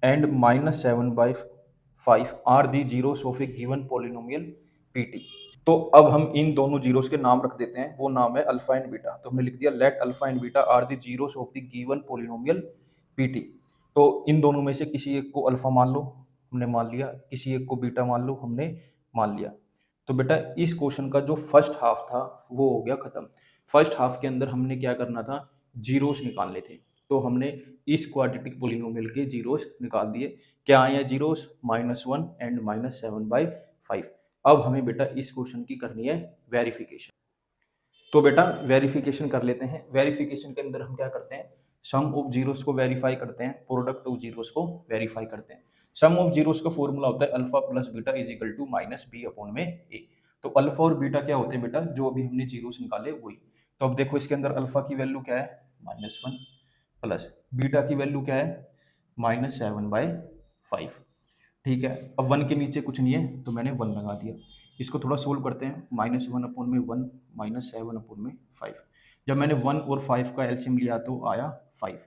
and -7/5 are the zeros of a given polynomial pt। तो अब हम इन दोनों जीरोस के नाम रख देते हैं, वो नाम है अल्फा एंड बीटा। तो हमने लिख दिया let alpha and beta are the zeros of the given polynomial p t. तो इन दोनों में से किसी एक को अल्फा मान लो, हमने मान लिया, किसी एक को बीटा मान लो, हमने मान लिया। तो बेटा इस क्वेश्चन का जो फर्स्ट हाफ था वो हो गया खत्म। फर्स्ट हाफ के अंदर हमने क्या करना था, जीरोस निकालने थे। तो हमने इस क्वाड्रेटिक पोलिनोमियल के जीरोस निकाल दिए। क्या आए हैं जीरोस -1 एंड -7/5। अब हमें बेटा इस क्वेश्चन की करनी है वेरिफिकेशन। तो बेटा वेरिफिकेशन कर लेते हैं। वेरिफिकेशन के अंदर हम क्या करते हैं, सम ऑफ जीरोस को वेरीफाई करते हैं, प्रोडक्ट ऑफ जीरोस को वेरीफाई करते हैं। सम ऑफ जीरोस का फॉर्मूला होता है alpha plus beta is equal to -b/a। तो अल्फा और बीटा क्या होते हैं बेटा, जो अभी हमने जीरोस निकाले वही। तो अब देखो इसके अंदर अल्फा की वैल्यू क्या है -1 प्लस बीटा की वैल्यू क्या है -7/5। ठीक है, अब 1 के नीचे कुछ नहीं है तो मैंने 1 लगा दिया। इसको थोड़ा सोल्व करते हैं, -1/1 -7/5। जब मैंने 1 और 5 का एलसीएम लिया तो आया 5।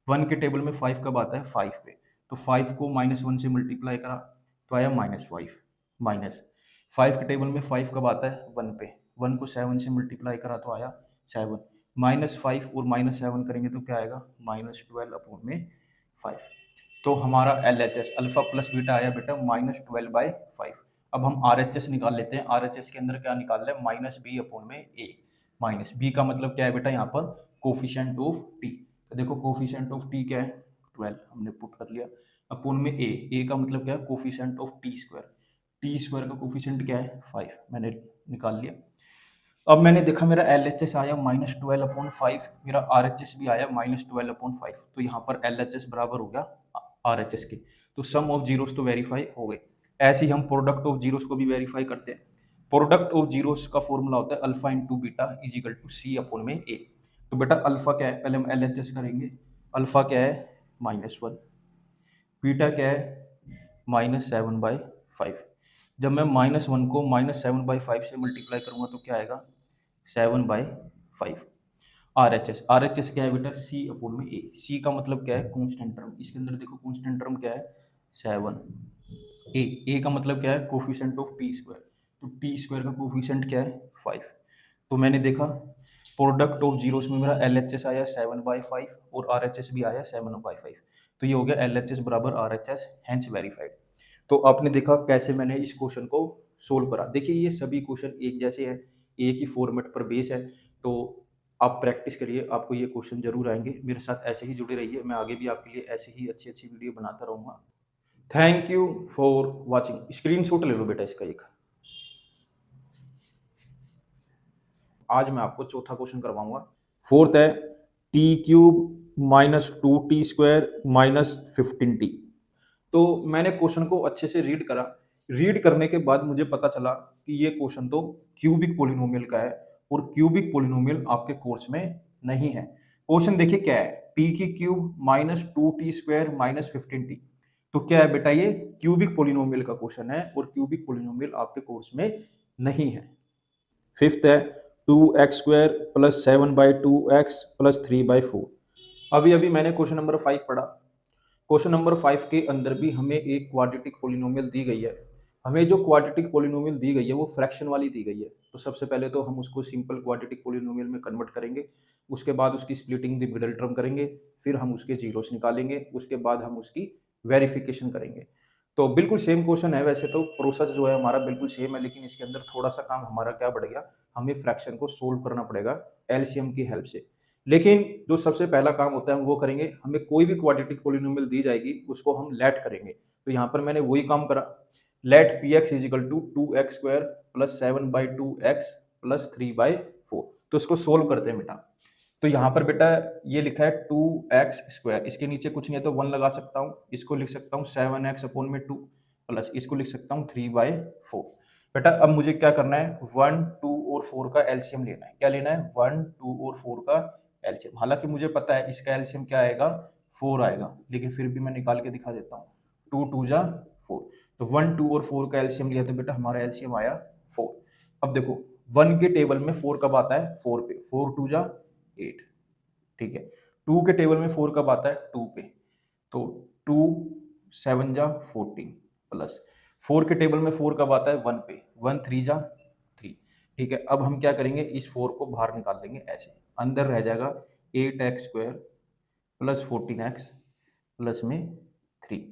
1 के टेबल में 5 कब आता है 5 पे, तो 5 को -1 से मल्टीप्लाई करा तो आया -5। माइनस 5 के टेबल में 5 कब आता है 1 पे, 1 को 7 से मल्टीप्लाई करा तो आया 7। -5 और -7 करेंगे तो क्या आएगा -12/5। तो हमारा LHS अल्फा प्लस बीटा आया बेटा -12/5। अब हम RHS निकाल लेते हैं। RHS के अंदर क्या निकाल रहे हैं -b/a। माइनस b का मतलब क्या है बेटा यहाँ पर कोफिशिएंट ऑफ t। तो देखो कोफिशिएंट ऑफ t क्या है 12, हमने पुट कर लिया अपोन में a का मतलब क्या है कोफिशिएंट ऑफ t² का कोफिशिएंट क्या है 5, मैंने निकाल लिया। अब मैंने देखा मेरा LHS आया -12/5, मेरा RHS भी आया -12/5। तो यहाँ पर LHS बराबर हो गया RHS के। तो सम ऑफ जीरोस तो वेरीफाई हो गए। ऐसे ही हम प्रोडक्ट ऑफ जीरोस को भी वेरीफाई करते हैं। प्रोडक्ट ऑफ जीरोस का फॉर्मूला होता है alpha into beta is equal to c upon में ए। तो बेटा अल्फा क्या है, पहले हम LHS करेंगे। अल्फा क्या है -1, बीटा क्या है -7/5। जब मैं -1 को -7/5 से मल्टीप्लाई करूंगा तो क्या आएगा 7/5। RHS क्या है बेटा C अपॉन में A। C का मतलब क्या है कांस्टेंट टर्म, इसके अंदर देखो कांस्टेंट टर्म क्या है 7। A का मतलब क्या है कोफिशिएंट ऑफ टी स्क्वायर, तो टी स्क्वायर का कोफिशिएंट क्या है 5। तो मैंने देखा प्रोडक्ट ऑफ जीरोस में मेरा LHS आया 7/5 और RHS भी आया 7/5। तो ये हो गया LHS बराबर RHS, हैंस वेरीफाइड। तो आपने देखा कैसे मैंने इस क्वेश्चन को सोल्व करा। देखिए ये सभी क्वेश्चन एक जैसे हैं, एक ही फॉर्मेट पर बेस है। तो आप प्रैक्टिस करिए, आपको ये क्वेश्चन जरूर आएंगे। मेरे साथ ऐसे ही जुड़े रहिए, मैं आगे भी आपके लिए ऐसे ही अच्छी अच्छी वीडियो बनाता रहूँगा। Thank you for watching. Screenshot ले लो बेटा इसका एक। आज मैं आपको चौथा क्वेश्चन करवाऊंगा। फोर्थ है t³ -2t² -15t। तो मैंने क्वेश्चन को अच्छे से रीड करा। रीड करने के बाद मुझे पता चला कि ये क्वेश्चन तो क्यूबिक पोलिनोमियल का है और क्यूबिक पोलिनोमियल आपके कोर्स में नहीं है। क्वेश्चन देखिए क्या है, t³ -2t² -15t। तो क्या है बेटा, ये क्यूबिक पोलिनोमियल का क्वेश्चन है और क्यूबिक पोलिनोमियल आपके कोर्स में नहीं है। फिफ्थ है 2x² + 7/2x + 3/4। अभी अभी मैंने क्वेश्चन नंबर 5 पढ़ा। क्वेश्चन नंबर 5 के अंदर भी हमें एक क्वाड्रेटिक पोलिनोमियल दी गई है। हमें जो क्वाड्रेटिक पोलिनोमियल दी गई है वो फ्रैक्शन वाली दी गई है। तो सबसे पहले तो हम उसको सिंपल क्वाड्रेटिक पोलिनोमियल में कन्वर्ट करेंगे, उसके बाद उसकी स्प्लिटिंग द मिडल टर्म करेंगे, फिर हम उसके जीरोस निकालेंगे, उसके बाद हम उसकी वेरिफिकेशन करेंगे। तो बिल्कुल सेम क्वेश्चन है, वैसे तो प्रोसेस जो है हमारा बिल्कुल सेम है, लेकिन इसके अंदर थोड़ा सा काम हमारा क्या बढ़ गया, हमें फ्रैक्शन को सोल्व करना पड़ेगा एलसीएम की हेल्प से। लेकिन जो सबसे पहला काम होता है हम वो करेंगे, हमें कोई भी क्वाड्रेटिक पोलिनोमियल दी जाएगी उसको हम लेट करेंगे। तो यहाँ पर मैंने वही काम करा, लेट px = 2x² + 7/2x + 3/4। तो इसको सोल्व करते हैं बेटा। तो यहाँ पर बेटा ये लिखा है 2x², इसके नीचे कुछ नहीं है तो 1 लगा सकता हूँ, इसको लिख सकता हूँ 7x/2 प्लस इसको लिख सकता हूँ 3/4। बेटा अब मुझे क्या करना है, 1, 2 और 4 का एलसीएम लेना है। क्या लेना है, 1, 2 और 4 का एलसीएम। हालांकि मुझे पता है इसका एलसीएम क्या आएगा 4 आएगा, लेकिन फिर भी मैं निकाल के दिखा देता हूँ। 2 2 जा 4, तो 1, 2 और 4 का एलसीएम लिया तो बेटा हमारा एलसीएम आया 4। अब देखो 1 के टेबल में 4 कब आता है 4 पे, 4 2 जा 8, ठीक है। 2 के टेबल में 4 कब आता है 2 पे, तो 2 7 जा 14 प्लस 4 के टेबल में 4 कब आता है 1 पे, 1 3 जा 3, ठीक है। अब हम क्या करेंगे, इस 4 को बाहर निकाल देंगे, ऐसे अंदर रह जाएगा 8x² + 14x प्लस में 3,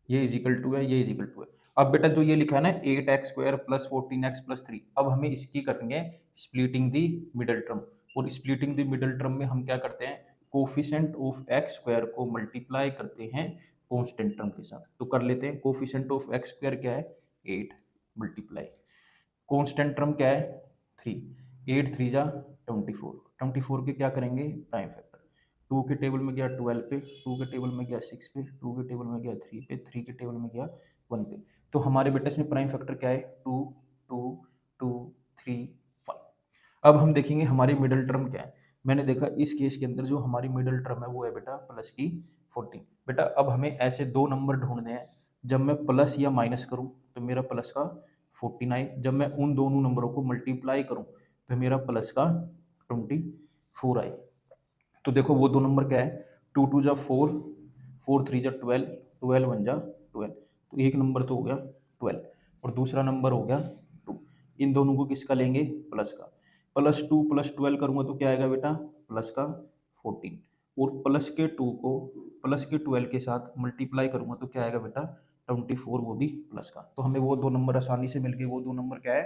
ये इज इक्वल टू है, ये इज इक्वल टू है। अब बेटा जो ये लिखा है ना 8x² + 14x + 3, अब हमें इसकी करेंगे स्प्लिटिंग दी मिडल टर्म। और स्प्लिटिंग द मिडल टर्म में हम क्या करते हैं, कोफिशिएंट ऑफ x² को मल्टीप्लाई करते हैं कांस्टेंट टर्म के साथ। तो कर लेते हैं, कोफिशिएंट ऑफ x² क्या है 8 मल्टीप्लाई कांस्टेंट टर्म क्या है 3, 8 3 जा 24, 24 के क्या करेंगे प्राइम फैक्टर। 2 के टेबल में गया 12 पे, 2 के टेबल में गया 6 पे, 2 के टेबल में गया 3 पे, 3 के टेबल में गया 1 पे। तो हमारे बेटा इसमें प्राइम फैक्टर क्या है 2 2 2 3 1। अब हम देखेंगे हमारी मिडल टर्म क्या है। मैंने देखा इस केस के अंदर जो हमारी मिडल टर्म है वो है बेटा प्लस की 14। बेटा अब हमें ऐसे दो नंबर ढूंढने हैं, जब मैं प्लस या माइनस करूं तो मेरा प्लस का 14 आए, जब मैं उन दोनों नंबरों को मल्टीप्लाई करूं तो मेरा प्लस का 24 आए। तो देखो वो दो नंबर क्या है, 2 2 जा 4, 4 3 जा 12, 12 1 जा 12। तो एक नंबर तो हो गया 12 और दूसरा नंबर हो गया 2। इन दोनों को किसका लेंगे प्लस का। +2 + 12 करूंगा तो क्या आएगा बेटा प्लस का 14, और प्लस के 2 को प्लस के 12 के साथ मल्टीप्लाई करूंगा तो क्या आएगा बेटा 24, वो भी प्लस का। तो हमें वो दो नंबर आसानी से मिल गए, वो दो नंबर क्या है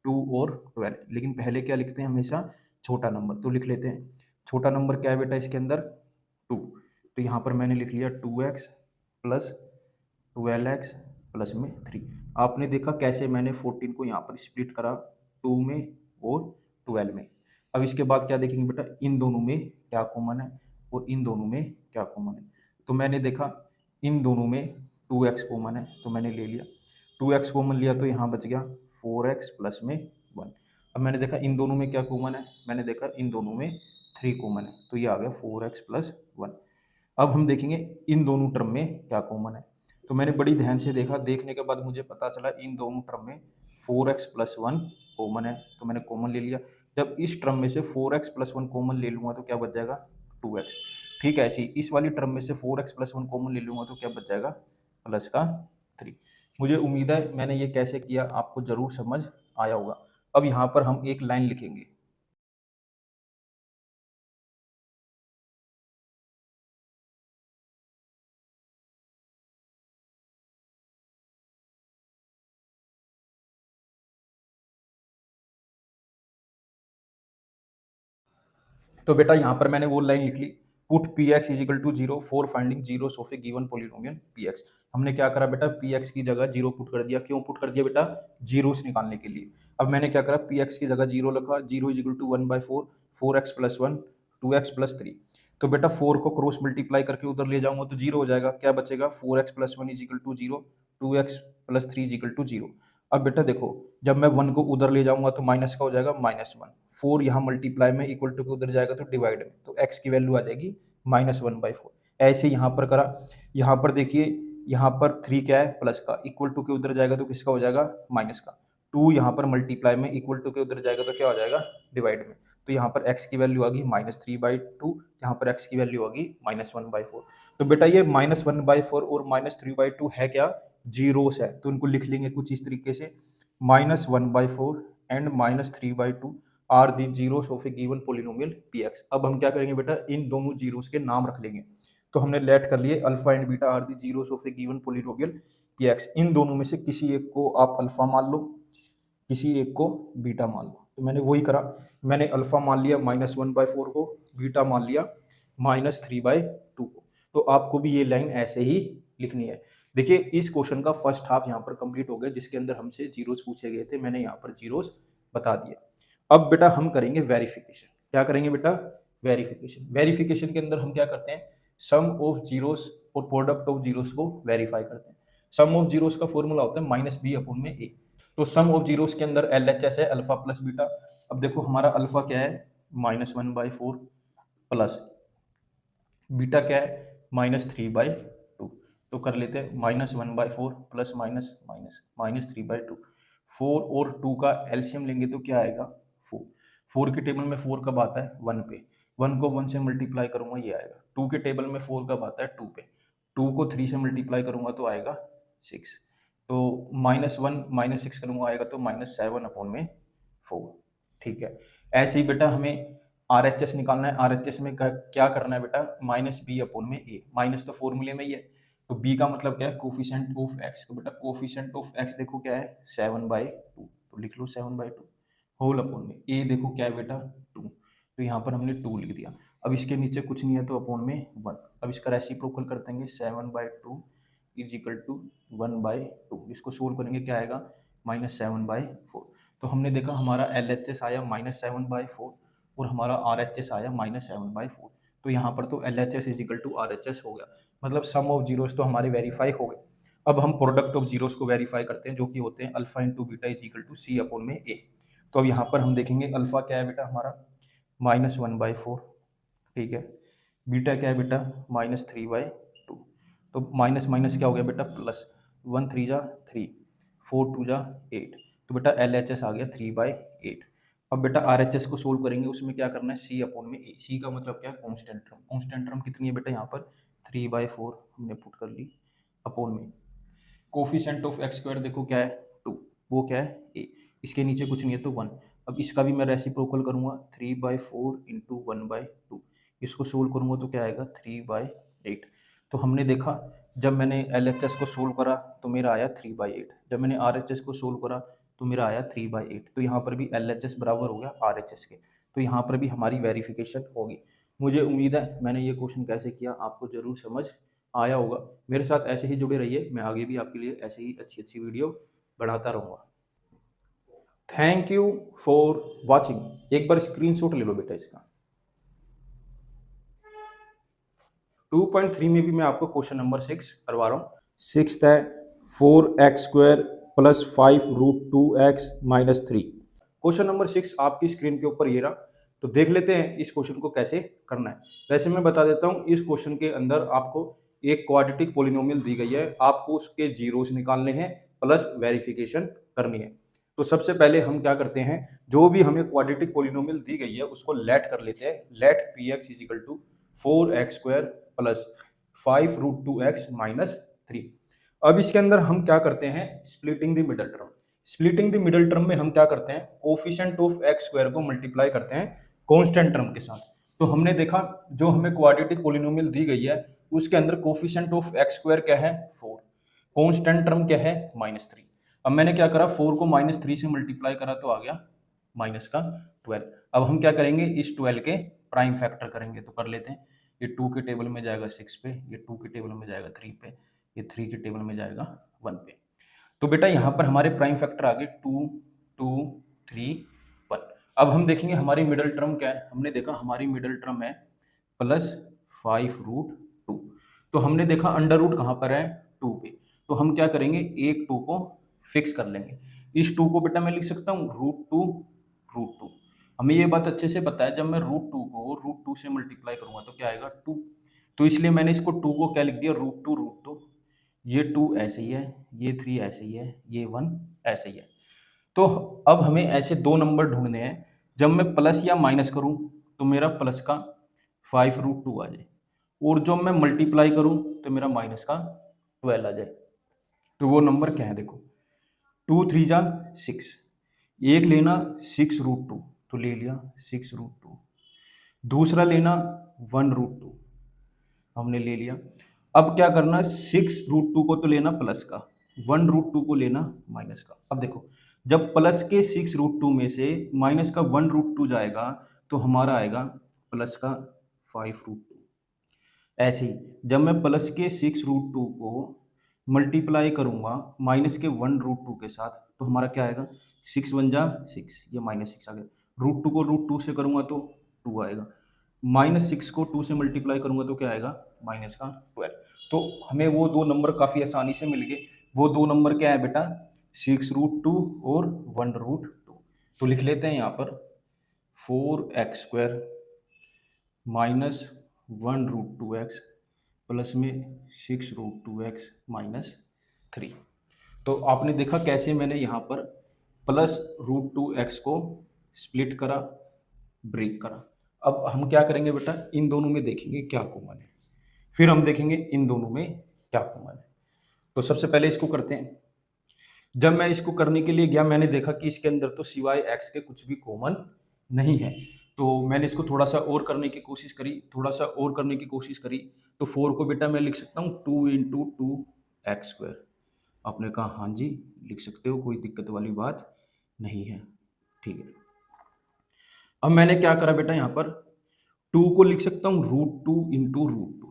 2 और 12। लेकिन पहले क्या लिखते हैं हमेशा छोटा नंबर, तो लिख लेते हैं छोटा नंबर क्या है बेटा इसके अंदर 2। तो यहाँ पर मैंने लिख लिया 2x + 12x प्लस में 3। आपने देखा कैसे मैंने 14 को यहाँ पर स्प्लिट करा 2 में और 12 में। अब इसके बाद क्या देखेंगे बेटा, इन दोनों में क्या कॉमन है और इन दोनों में क्या कॉमन है। तो मैंने देखा इन दोनों में 2x कॉमन है तो मैंने ले लिया, 2x कॉमन लिया तो यहाँ बच गया 4x प्लस में 1। अब मैंने देखा इन दोनों में क्या कॉमन है, मैंने देखा इन दोनों में 3 कॉमन है तो ये आ गया 4x प्लस 1। अब हम देखेंगे इन दोनों टर्म में क्या कॉमन है, तो मैंने बड़ी ध्यान से देखा, देखने के बाद मुझे पता चला इन दोनों टर्म में 4x प्लस 1 कॉमन है तो मैंने कॉमन ले लिया। जब इस टर्म में से 4x प्लस 1 कॉमन ले लूँगा तो क्या बच जाएगा 2x। ठीक है, ऐसे ही इस वाली टर्म में से 4x प्लस 1 कॉमन ले लूँगा तो क्या बच जाएगा प्लस का 3। मुझे उम्मीद है मैंने ये कैसे किया आपको ज़रूर समझ आया होगा। अब यहाँ पर हम एक लाइन लिखेंगे। तो बेटा यहाँ पर मैंने वो लाइन लिख ली, put P x is equal to zero for finding zeros of a given polynomial P x. हमने क्या करा बेटा, पी एक्स की जगह जीरो पुट कर दिया। क्यों पुट कर दिया बेटा, जीरोस निकालने के लिए। अब मैंने क्या करा, पी एक्स की जगह जीरो लिखा, zero is equal to 1/4, 4x plus 1, 2x plus 3। तो बेटा 4 को क्रॉस मल्टीप्लाई करके उधर ले जाऊंगा तो जीरो हो जाएगा, क्या बचेगा 4x plus 1 is equal to zero, 2x plus 3 is equal to zero. अब बेटा देखो, जब मैं 1 को उधर ले जाऊंगा तो माइनस का हो जाएगा -1, 4 यहाँ मल्टीप्लाई में इक्वल टू के उधर जाएगा तो डिवाइड में, तो x की वैल्यू आ जाएगी -1/4। ऐसे यहाँ पर करा, यहाँ पर देखिए, यहाँ पर 3 क्या है प्लस का, इक्वल टू के उधर जाएगा तो किसका हो जाएगा माइनस का। 2 यहाँ पर मल्टीप्लाई में इक्वल टू के उधर जाएगा तो क्या हो जाएगा डिवाइड में, तो यहाँ पर x की वैल्यू आ गई -3/2, यहाँ पर x की वैल्यू आ गई -1/4। तो बेटा ये -1/4 और -3/2 है क्या, जीरोस है, तो इनको लिख लेंगे कुछ इस तरीके से, -1/4 and -3/2 are the zeros of a given polynomial P x. अब हम क्या करेंगे बेटा, इन दोनों जीरोस के नाम रख लेंगे। तो हमने लेट कर लिए alpha and beta are the zeros of a given polynomial P x. इन दोनों में से किसी एक को आप अल्फा मान लो, किसी एक को बीटा मान लो। तो मैंने वही करा, मैंने अल्फा मान लिया -1/4 को, बीटा मान लिया -3/2 को। तो आपको भी ये लाइन ऐसे ही लिखनी है। देखिए इस क्वेश्चन का फर्स्ट हाफ यहाँ पर कंप्लीट हो गया, जिसके अंदर हमसे जीरोस पूछे गए थे, मैंने यहाँ पर जीरोस बता दिया। अब बेटा हम करेंगे वेरिफिकेशन। क्या करेंगे बेटा, वेरिफिकेशन। वेरिफिकेशन के अंदर हम क्या करते हैं, सम ऑफ जीरोस और प्रोडक्ट ऑफ जीरोस को वेरीफाई करते हैं। सम ऑफ जीरोस का फॉर्मूला होता है -b/a। तो सम ऑफ जीरोस के अंदर LHS है अल्फा प्लस बीटा। अब देखो हमारा अल्फा क्या है -1/4 प्लस बीटा क्या है -3/2। तो कर लेते हैं -1/4 प्लस माइनस माइनस -3/2। 4 और 2 का एलसीएम लेंगे तो क्या आएगा 4। 4 के टेबल में 4 कब आता है 1 पे, 1 को 1 से मल्टीप्लाई करूंगा ये आएगा। 2 के टेबल में 4 कब आता है 2 पे, 2 को 3 से मल्टीप्लाई करूंगा तो आएगा 6। तो -1 -6 करूंगा आएगा तो -7/4। ठीक है, ऐसे ही बेटा हमें RHS निकालना है। RHS में क्या करना है बेटा, -b/a। माइनस तो फॉर्मूले में ही है, तो b का मतलब क्या है कोफिशिएंट ऑफ x। तो बेटा कोफिशिएंट ऑफ x देखो क्या है 7/2, तो लिख लो 7/2 होल अपॉन में a देखो क्या है बेटा 2, तो यहाँ पर हमने 2 लिख दिया। अब इसके नीचे कुछ नहीं है तो अपॉन में 1। अब इसका रेसिप्रोकल कर देंगे 7/2 इज इक्वल टू 1/2। इसको सोल्व करेंगे क्या आएगा -7/4। तो हमने देखा हमारा LHS आया -7/4 और हमारा RHS आया -7/4। तो यहाँ पर तो LHS is equal to RHS हो गया, मतलब सम ऑफ जीरोस तो हमारे वेरीफाई हो गए। अब हम प्रोडक्ट ऑफ जीरोस को वेरीफाई करते हैं, जो कि होते हैं alpha into beta is equal to C/A। तो अब यहाँ पर हम देखेंगे अल्फा क्या है बेटा हमारा -1/4, ठीक है, बीटा क्या है बेटा -3/2। तो माइनस माइनस क्या हो गया बेटा प्लस, 1 3 जा 3, 4 2 जा 8। तो बेटा LHS आ गया 3/8। अब बेटा RHS को सोल्व करेंगे, उसमें क्या करना है C/A। C का मतलब क्या है कांस्टेंट टर्म। कांस्टेंट टर्म कितनी है बेटा यहाँ पर 3/4 हमने पुट कर ली अपॉन में कोफिशिएंट ऑफ x² देखो क्या है 2, वो क्या है a, इसके नीचे कुछ नहीं है तो 1। अब इसका भी मैं रेसिप्रोकल करूंगा 3/4 इंटू 1/2। इसको सोल्व करूंगा तो क्या आएगा 3/8। तो हमने देखा जब मैंने LHS को सोल्व करा तो मेरा आया 3/8, जब मैंने RHS को सोल्व करा तो मेरा आया 3/8। तो यहाँ पर भी LHS बराबर हो गया RHS के, तो यहाँ पर भी हमारी वेरिफिकेशन होगी। मुझे उम्मीद है मैंने ये क्वेश्चन कैसे किया आपको जरूर समझ आया होगा। मेरे साथ ऐसे ही जुड़े रहिए, मैं आगे भी आपके लिए ऐसे ही अच्छी अच्छी वीडियो बढ़ाता रहूँगा। Thank you for watching. एक बार स्क्रीनशॉट ले लो बेटा इसका। 2.3 में भी मैं आपको क्वेश्चन नंबर 6 करवा रहा हूँ। सिक्स्थ है 4x² plus 5√2x minus 3। Question number 6 आपकी स्क्रीन के ऊपर ये रहा। तो देख लेते हैं इस क्वेश्चन को कैसे करना है। वैसे मैं बता देता हूँ, इस क्वेश्चन के अंदर आपको एक क्वाड्रेटिक पॉलिनोमियल दी गई है, आपको उसके जीरोस निकालने हैं प्लस वेरिफिकेशन करनी है। तो सबसे पहले हम क्या करते हैं, जो भी हमें क्वाड्रेटिक पॉलिनोमियल दी गई है उसको लेट कर लेते हैं। Let px is equal to 4x² plus 5√2x minus 3। अब इसके अंदर हम क्या करते हैं, splitting the middle term. Splitting the middle term में हम क्या करते हैं, कोफिशिएंट ऑफ x² को मल्टीप्लाई करते हैं कांस्टेंट टर्म के साथ। तो हमने देखा जो हमें क्वाड्रेटिक पॉलिनोमियल दी गई है उसके अंदर कोफिशिएंट ऑफ x² क्या है 4, कांस्टेंट टर्म क्या है -3। अब मैंने क्या करा, 4 को -3 से मल्टीप्लाई करा तो आ गया माइनस का 12। अब हम क्या करेंगे, इस 12 के प्राइम फैक्टर करेंगे। तो कर लेते हैं, ये 2 के टेबल में जाएगा 6 पे, ये 2 के टेबल में जाएगा 3 पे, ये 3 के टेबल में जाएगा 1 पे। तो बेटा यहाँ पर हमारे प्राइम फैक्टर आ गए 2, 2, 3, 1। अब हम देखेंगे हमारी मिडल टर्म क्या है। हमने देखा हमारी मिडल टर्म है प्लस 5√2। तो हमने देखा अंडर रूट कहाँ पर है 2 पे। तो हम क्या करेंगे, एक 2 को फिक्स कर लेंगे। इस 2 को बेटा मैं लिख सकता हूँ √2। हमें ये बात अच्छे से पता है, जब मैं √2 को √2 से मल्टीप्लाई करूंगा तो क्या आएगा 2। तो इसलिए मैंने इसको 2 को क्या लिख दिया √2। ये 2 ऐसे ही है, ये 3 ऐसे ही है, ये 1 ऐसे ही है। तो अब हमें ऐसे दो नंबर ढूंढने हैं, जब मैं प्लस या माइनस करूं तो मेरा प्लस का 5√2 आ जाए, और जब मैं मल्टीप्लाई करूं तो मेरा माइनस का 12 आ जाए। तो वो नंबर क्या है, देखो 2 3 जा 6, एक लेना 6√2 तो ले लिया 6√2, दूसरा लेना 1√2 हमने ले लिया। अब क्या करना, 6√2 को तो लेना प्लस का, 1√2 को लेना माइनस का। अब देखो जब प्लस के 6√2 में से माइनस का 1√2 जाएगा तो हमारा आएगा प्लस का 5√2। ऐसे ही जब मैं प्लस के 6√2 को मल्टीप्लाई करूंगा माइनस के 1√2 के साथ तो हमारा क्या आएगा, 6 1 जा 6, ये -6 आ गया। √2 को √2 से करूंगा तो 2 आएगा, -6 को 2 से मल्टीप्लाई करूंगा तो क्या आएगा माइनस का 12। तो हमें वो दो नंबर काफ़ी आसानी से मिल गए। वो दो नंबर क्या है बेटा, 6√2 और 1√2। तो लिख लेते हैं यहाँ पर 4x² माइनस 1√2x प्लस में 6√2x माइनस 3। तो आपने देखा कैसे मैंने यहाँ पर प्लस √2x को स्प्लिट करा, ब्रेक करा। अब हम क्या करेंगे बेटा, इन दोनों में देखेंगे क्या कॉमन है, फिर हम देखेंगे इन दोनों में क्या कॉमन है। तो सबसे पहले इसको करते हैं। जब मैं इसको करने के लिए गया मैंने देखा कि इसके अंदर तो सिवाय एक्स के कुछ भी कॉमन नहीं है। तो मैंने इसको थोड़ा सा और करने की कोशिश करी, तो 4 को बेटा मैं लिख सकता हूँ 2 × 2x²। आपने कहा हाँ जी लिख सकते हो, कोई दिक्कत वाली बात नहीं है, ठीक है। अब मैंने क्या करा बेटा, यहाँ पर 2 को लिख सकता हूँ √2 × √2।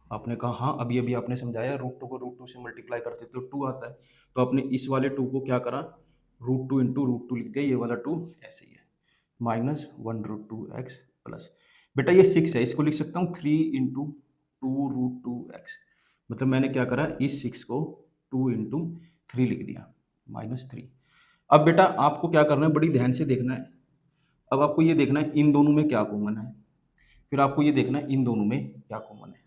आपने कहा हाँ, अभी अभी आपने समझाया √2 को √2 से मल्टीप्लाई करते तो 2 आता है। तो आपने इस वाले 2 को क्या करा, √2 × √2 लिख दिया, ये वाला 2 ऐसे ही है, -1√2x प्लस बेटा ये 6 है, इसको लिख सकता हूँ 3 × 2√2x। मतलब मैंने क्या करा, इस 6 को 2 × 3 लिख दिया, -3। अब बेटा आपको क्या करना है, बड़ी ध्यान से देखना है। अब आपको ये देखना है इन दोनों में क्या कॉमन है, फिर आपको ये देखना है इन दोनों में क्या कॉमन है।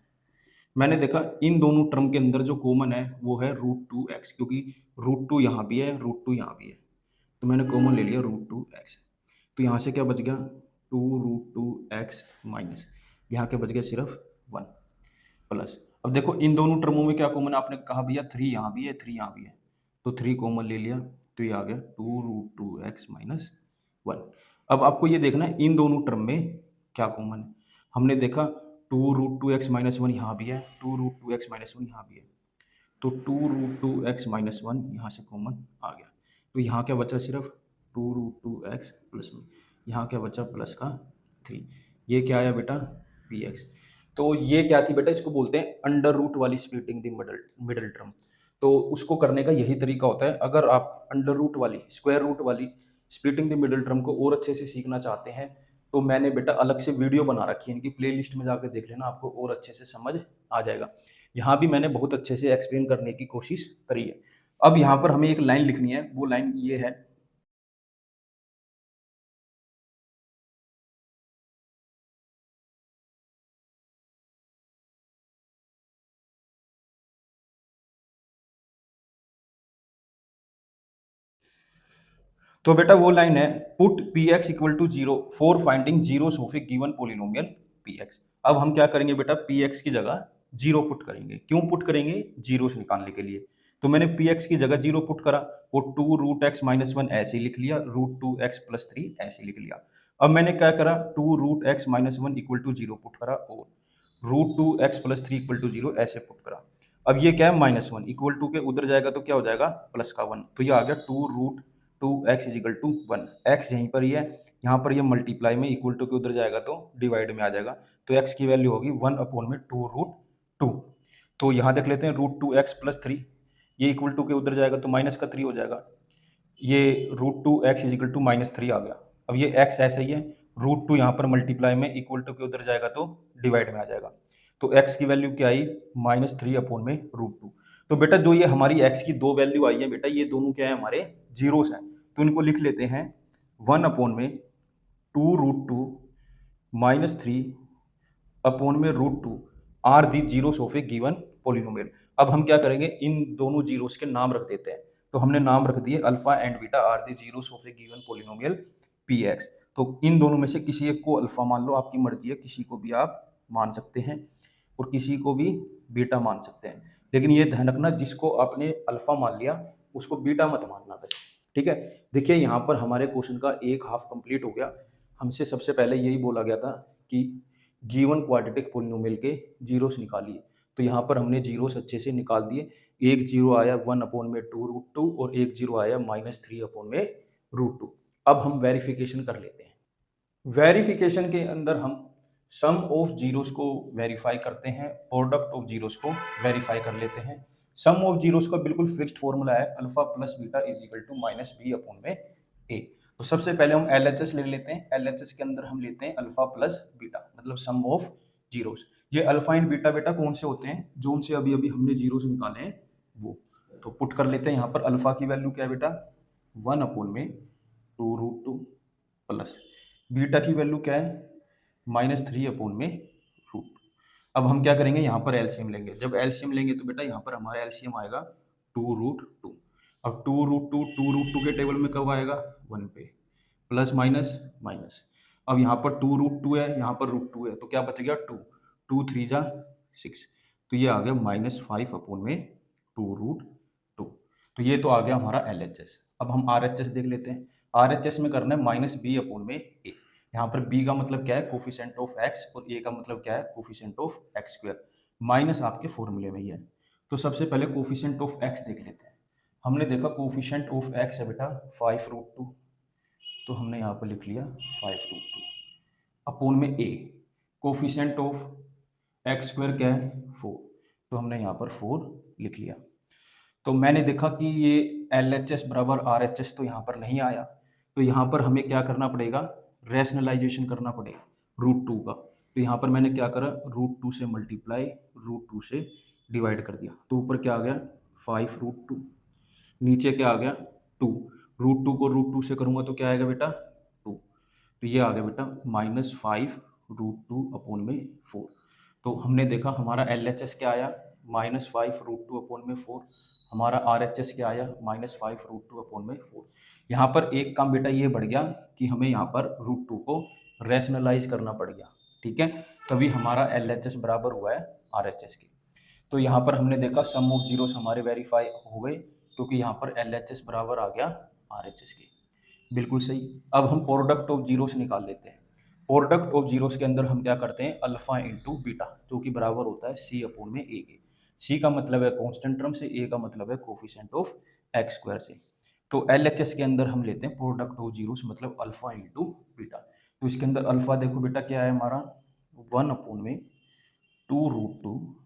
मैंने देखा इन दोनों टर्म के अंदर जो कॉमन है वो है √2x, क्योंकि √2 यहाँ भी है, √2 यहाँ भी है, तो मैंने कॉमन ले लिया √2x। तो यहाँ से क्या बच गया 2√2x माइनस, यहाँ क्या बच गया सिर्फ 1 प्लस। अब देखो इन दोनों टर्मों में क्या कॉमन है, आपने कहा भैया 3 यहाँ भी है, 3 यहाँ भी है, तो 3 कॉमन ले लिया, तो ये आ गया 2√2x माइनस 1। अब आपको ये देखना है इन दोनों टर्म में क्या कॉमन है। हमने देखा 2√2x माइनस 1 यहाँ भी है, 2√2x माइनस 1 यहाँ भी है, तो 2√2x माइनस 1 यहाँ से कॉमन आ गया। तो यहाँ क्या बचा सिर्फ 2√2x प्लस 1, यहाँ क्या बचा प्लस का 3। ये क्या आया बेटा px। तो ये क्या थी बेटा, इसको बोलते हैं अंडर रूट वाली स्प्लिटिंग द मिडल टर्म। तो उसको करने का यही तरीका होता है। अगर आप अंडर रूट वाली, स्क्वायर रूट वाली स्प्लिटिंग द मिडल टर्म को और अच्छे से सीखना चाहते हैं तो मैंने बेटा अलग से वीडियो बना रखी है, इनकी प्लेलिस्ट में जाकर देख लेना, आपको और अच्छे से समझ आ जाएगा। यहाँ भी मैंने बहुत अच्छे से एक्सप्लेन करने की कोशिश करी है। अब यहाँ पर हमें एक लाइन लिखनी है, वो लाइन ये है, तो बेटा वो लाइन है, put P x equal to zero for finding zeros of a given polynomial P x. अब हम क्या करेंगे बेटा, पी एक्स की जगह जीरो पुट करेंगे। क्यों पुट करेंगे? जीरोस निकालने के लिए। तो मैंने पी एक्स की जगह जीरो पुट करा, वो two root x minus one ऐसे ही लिख लिया, root two x plus three ऐसे ही लिख लिया। अब मैंने क्या करा, two root x minus one equal to zero put करा, और root two x plus three equal to zero ऐसे पुट करा। अब ये क्या है, माइनस वन इक्वल टू के उधर जाएगा तो क्या हो जाएगा, प्लस का वन। तो ये आ गया two root two x is equal to one. X यहीं पर ही है, यहाँ पर ये मल्टीप्लाई में इक्वल टू के उधर जाएगा तो डिवाइड में आ जाएगा। तो एक्स की वैल्यू होगी वन अपॉन में टू रूट टू। तो यहाँ देख लेते हैं, root two x plus three, ये इक्वल टू के उधर जाएगा तो माइनस का थ्री हो जाएगा। ये root two x is equal to minus three आ गया। अब ये एक्स ऐसा ही है, रूट टू यहाँ पर मल्टीप्लाई में इक्वल टू के उधर जाएगा तो डिवाइड में आ जाएगा। तो एक्स की वैल्यू क्या आई, माइनस थ्री अपॉन में रूट टू। तो बेटा जो ये हमारी एक्स की दो वैल्यू आई है बेटा, ये दोनों क्या है, हमारे जीरोस हैं। तो इनको लिख लेते हैं वन अपॉन में two root two minus three upon में root two are the zeros of a given polynomial. अब हम क्या करेंगे, इन दोनों जीरोस के नाम रख देते हैं। तो हमने नाम रख दिए alpha and beta are the zeros of a given polynomial P x. तो इन दोनों में से किसी एक को अल्फा मान लो, आपकी मर्जी है, किसी को भी आप मान सकते हैं और किसी को भी बीटा मान सकते हैं। लेकिन ये ध्यान रखना, जिसको आपने अल्फा मान लिया उसको बीटा मत मानना बस, ठीक है। देखिए यहाँ पर हमारे क्वेश्चन का एक हाफ कंप्लीट हो गया। हमसे सबसे पहले यही बोला गया था कि गिवन क्वाड्रेटिक पोलिनोमियल के जीरोस निकालिए। तो यहाँ पर हमने जीरोस अच्छे से निकाल दिए। एक जीरो आया वन अपॉन में टू रूट टू और एक जीरो आया माइनस थ्री अपॉन में रूट टू। अब हम वेरिफिकेशन कर लेते हैं। वेरिफिकेशन के अंदर हम सम ऑफ जीरोस को वेरीफाई करते हैं, प्रोडक्ट ऑफ जीरोस को वेरीफाई कर लेते हैं। सम ऑफ जीरोस का बिल्कुल फिक्स्ड फॉर्मूला है, alpha plus beta is equal to minus b upon में ए। तो सबसे पहले हम एलएचएस ले लेते हैं। एलएचएस के अंदर हम लेते हैं अल्फा प्लस बीटा, मतलब सम ऑफ जीरोस। ये अल्फा एंड बीटा बेटा कौन से होते हैं, जो उनसे अभी अभी हमने जीरोस निकाले हैं वो। तो पुट कर लेते हैं। यहाँ पर अल्फा की वैल्यू क्या है बेटा, वन अपॉन में two root two plus beta की वैल्यू क्या है, माइनस थ्री अपॉन में रूट। अब हम क्या करेंगे, यहाँ पर एलसीएम लेंगे। जब एलसीएम लेंगे तो बेटा यहाँ पर हमारा एलसीएम आएगा टू रूट टू। अब टू रूट टू के टेबल में कब आएगा, वन पे, प्लस माइनस माइनस। अब यहाँ पर टू रूट टू है, यहाँ पर रूट टू है, तो क्या बच गया टू, टू थ्री जा सिक्स। तो ये आ गया माइनस फाइव अपॉन में टू रूट टू। तो ये तो आ गया हमारा एलएचएस। अब हम आरएचएस देख लेते हैं। आरएचएस में करना है माइनस बी अपॉन में ए। यहाँ पर b का मतलब क्या है, कोफिशिएंट ऑफ x, और a का मतलब क्या है, coefficient of x square. Minus आपके फॉर्मूले में ही है। तो सबसे पहले कोफिशिएंट ऑफ x देख लेते हैं। हमने देखा कोफिशिएंट ऑफ x है बेटा फाइव रूट टू, तो हमने यहाँ पर लिख लिया फाइव रूट टू अपॉन में a। Coefficient of x square क्या है, फोर, तो हमने यहाँ पर फोर लिख लिया। तो मैंने देखा कि ये एल एच एस बराबर आर एच एस तो यहाँ पर नहीं आया, तो यहाँ पर हमें क्या करना पड़ेगा, रैशनलाइजेशन करना पड़ेगा रूट टू का। तो यहाँ पर मैंने क्या करा, रूट टू से मल्टीप्लाई रूट टू से डिवाइड कर दिया। तो ऊपर क्या आ गया, फाइव रूट टू, नीचे क्या आ गया, टू। रूट टू को रूट टू से करूँगा तो क्या आएगा बेटा, टू। तो ये आ गया बेटा minus five root two upon में फोर। तो हमने देखा हमारा एल एच एस क्या आया, minus five root two upon में फोर। हमारा आर एच एस क्या आया, minus five root two upon में फोर। यहाँ पर एक काम बेटा ये बढ़ गया कि हमें यहाँ पर रूट टू को रैशनलाइज करना पड़ गया, ठीक है। तभी हमारा एल एच एस बराबर हुआ है आर एच एस के। तो यहाँ पर हमने देखा सम ऑफ जीरोस हमारे वेरीफाई हो गए, क्योंकि यहाँ पर एल एच एस बराबर आ गया आर एच एस के, बिल्कुल सही। अब हम प्रोडक्ट ऑफ जीरोस निकाल लेते हैं। प्रोडक्ट ऑफ जीरोस के अंदर हम क्या करते हैं, अल्फा इंटू बीटा, जो कि बराबर होता है सी अपॉन में ए के। सी का मतलब है कांस्टेंट टर्म से, ए का मतलब है कोफिशिएंट ऑफ एक्स स्क्वायर से। तो एल एच एस के अंदर हम लेते हैं प्रोडक्ट ऑफ जीरोस, मतलब अल्फा इंटू बीटा। तो इसके अंदर अल्फा देखो बेटा क्या है हमारा, वन अपॉन में टू रूट टू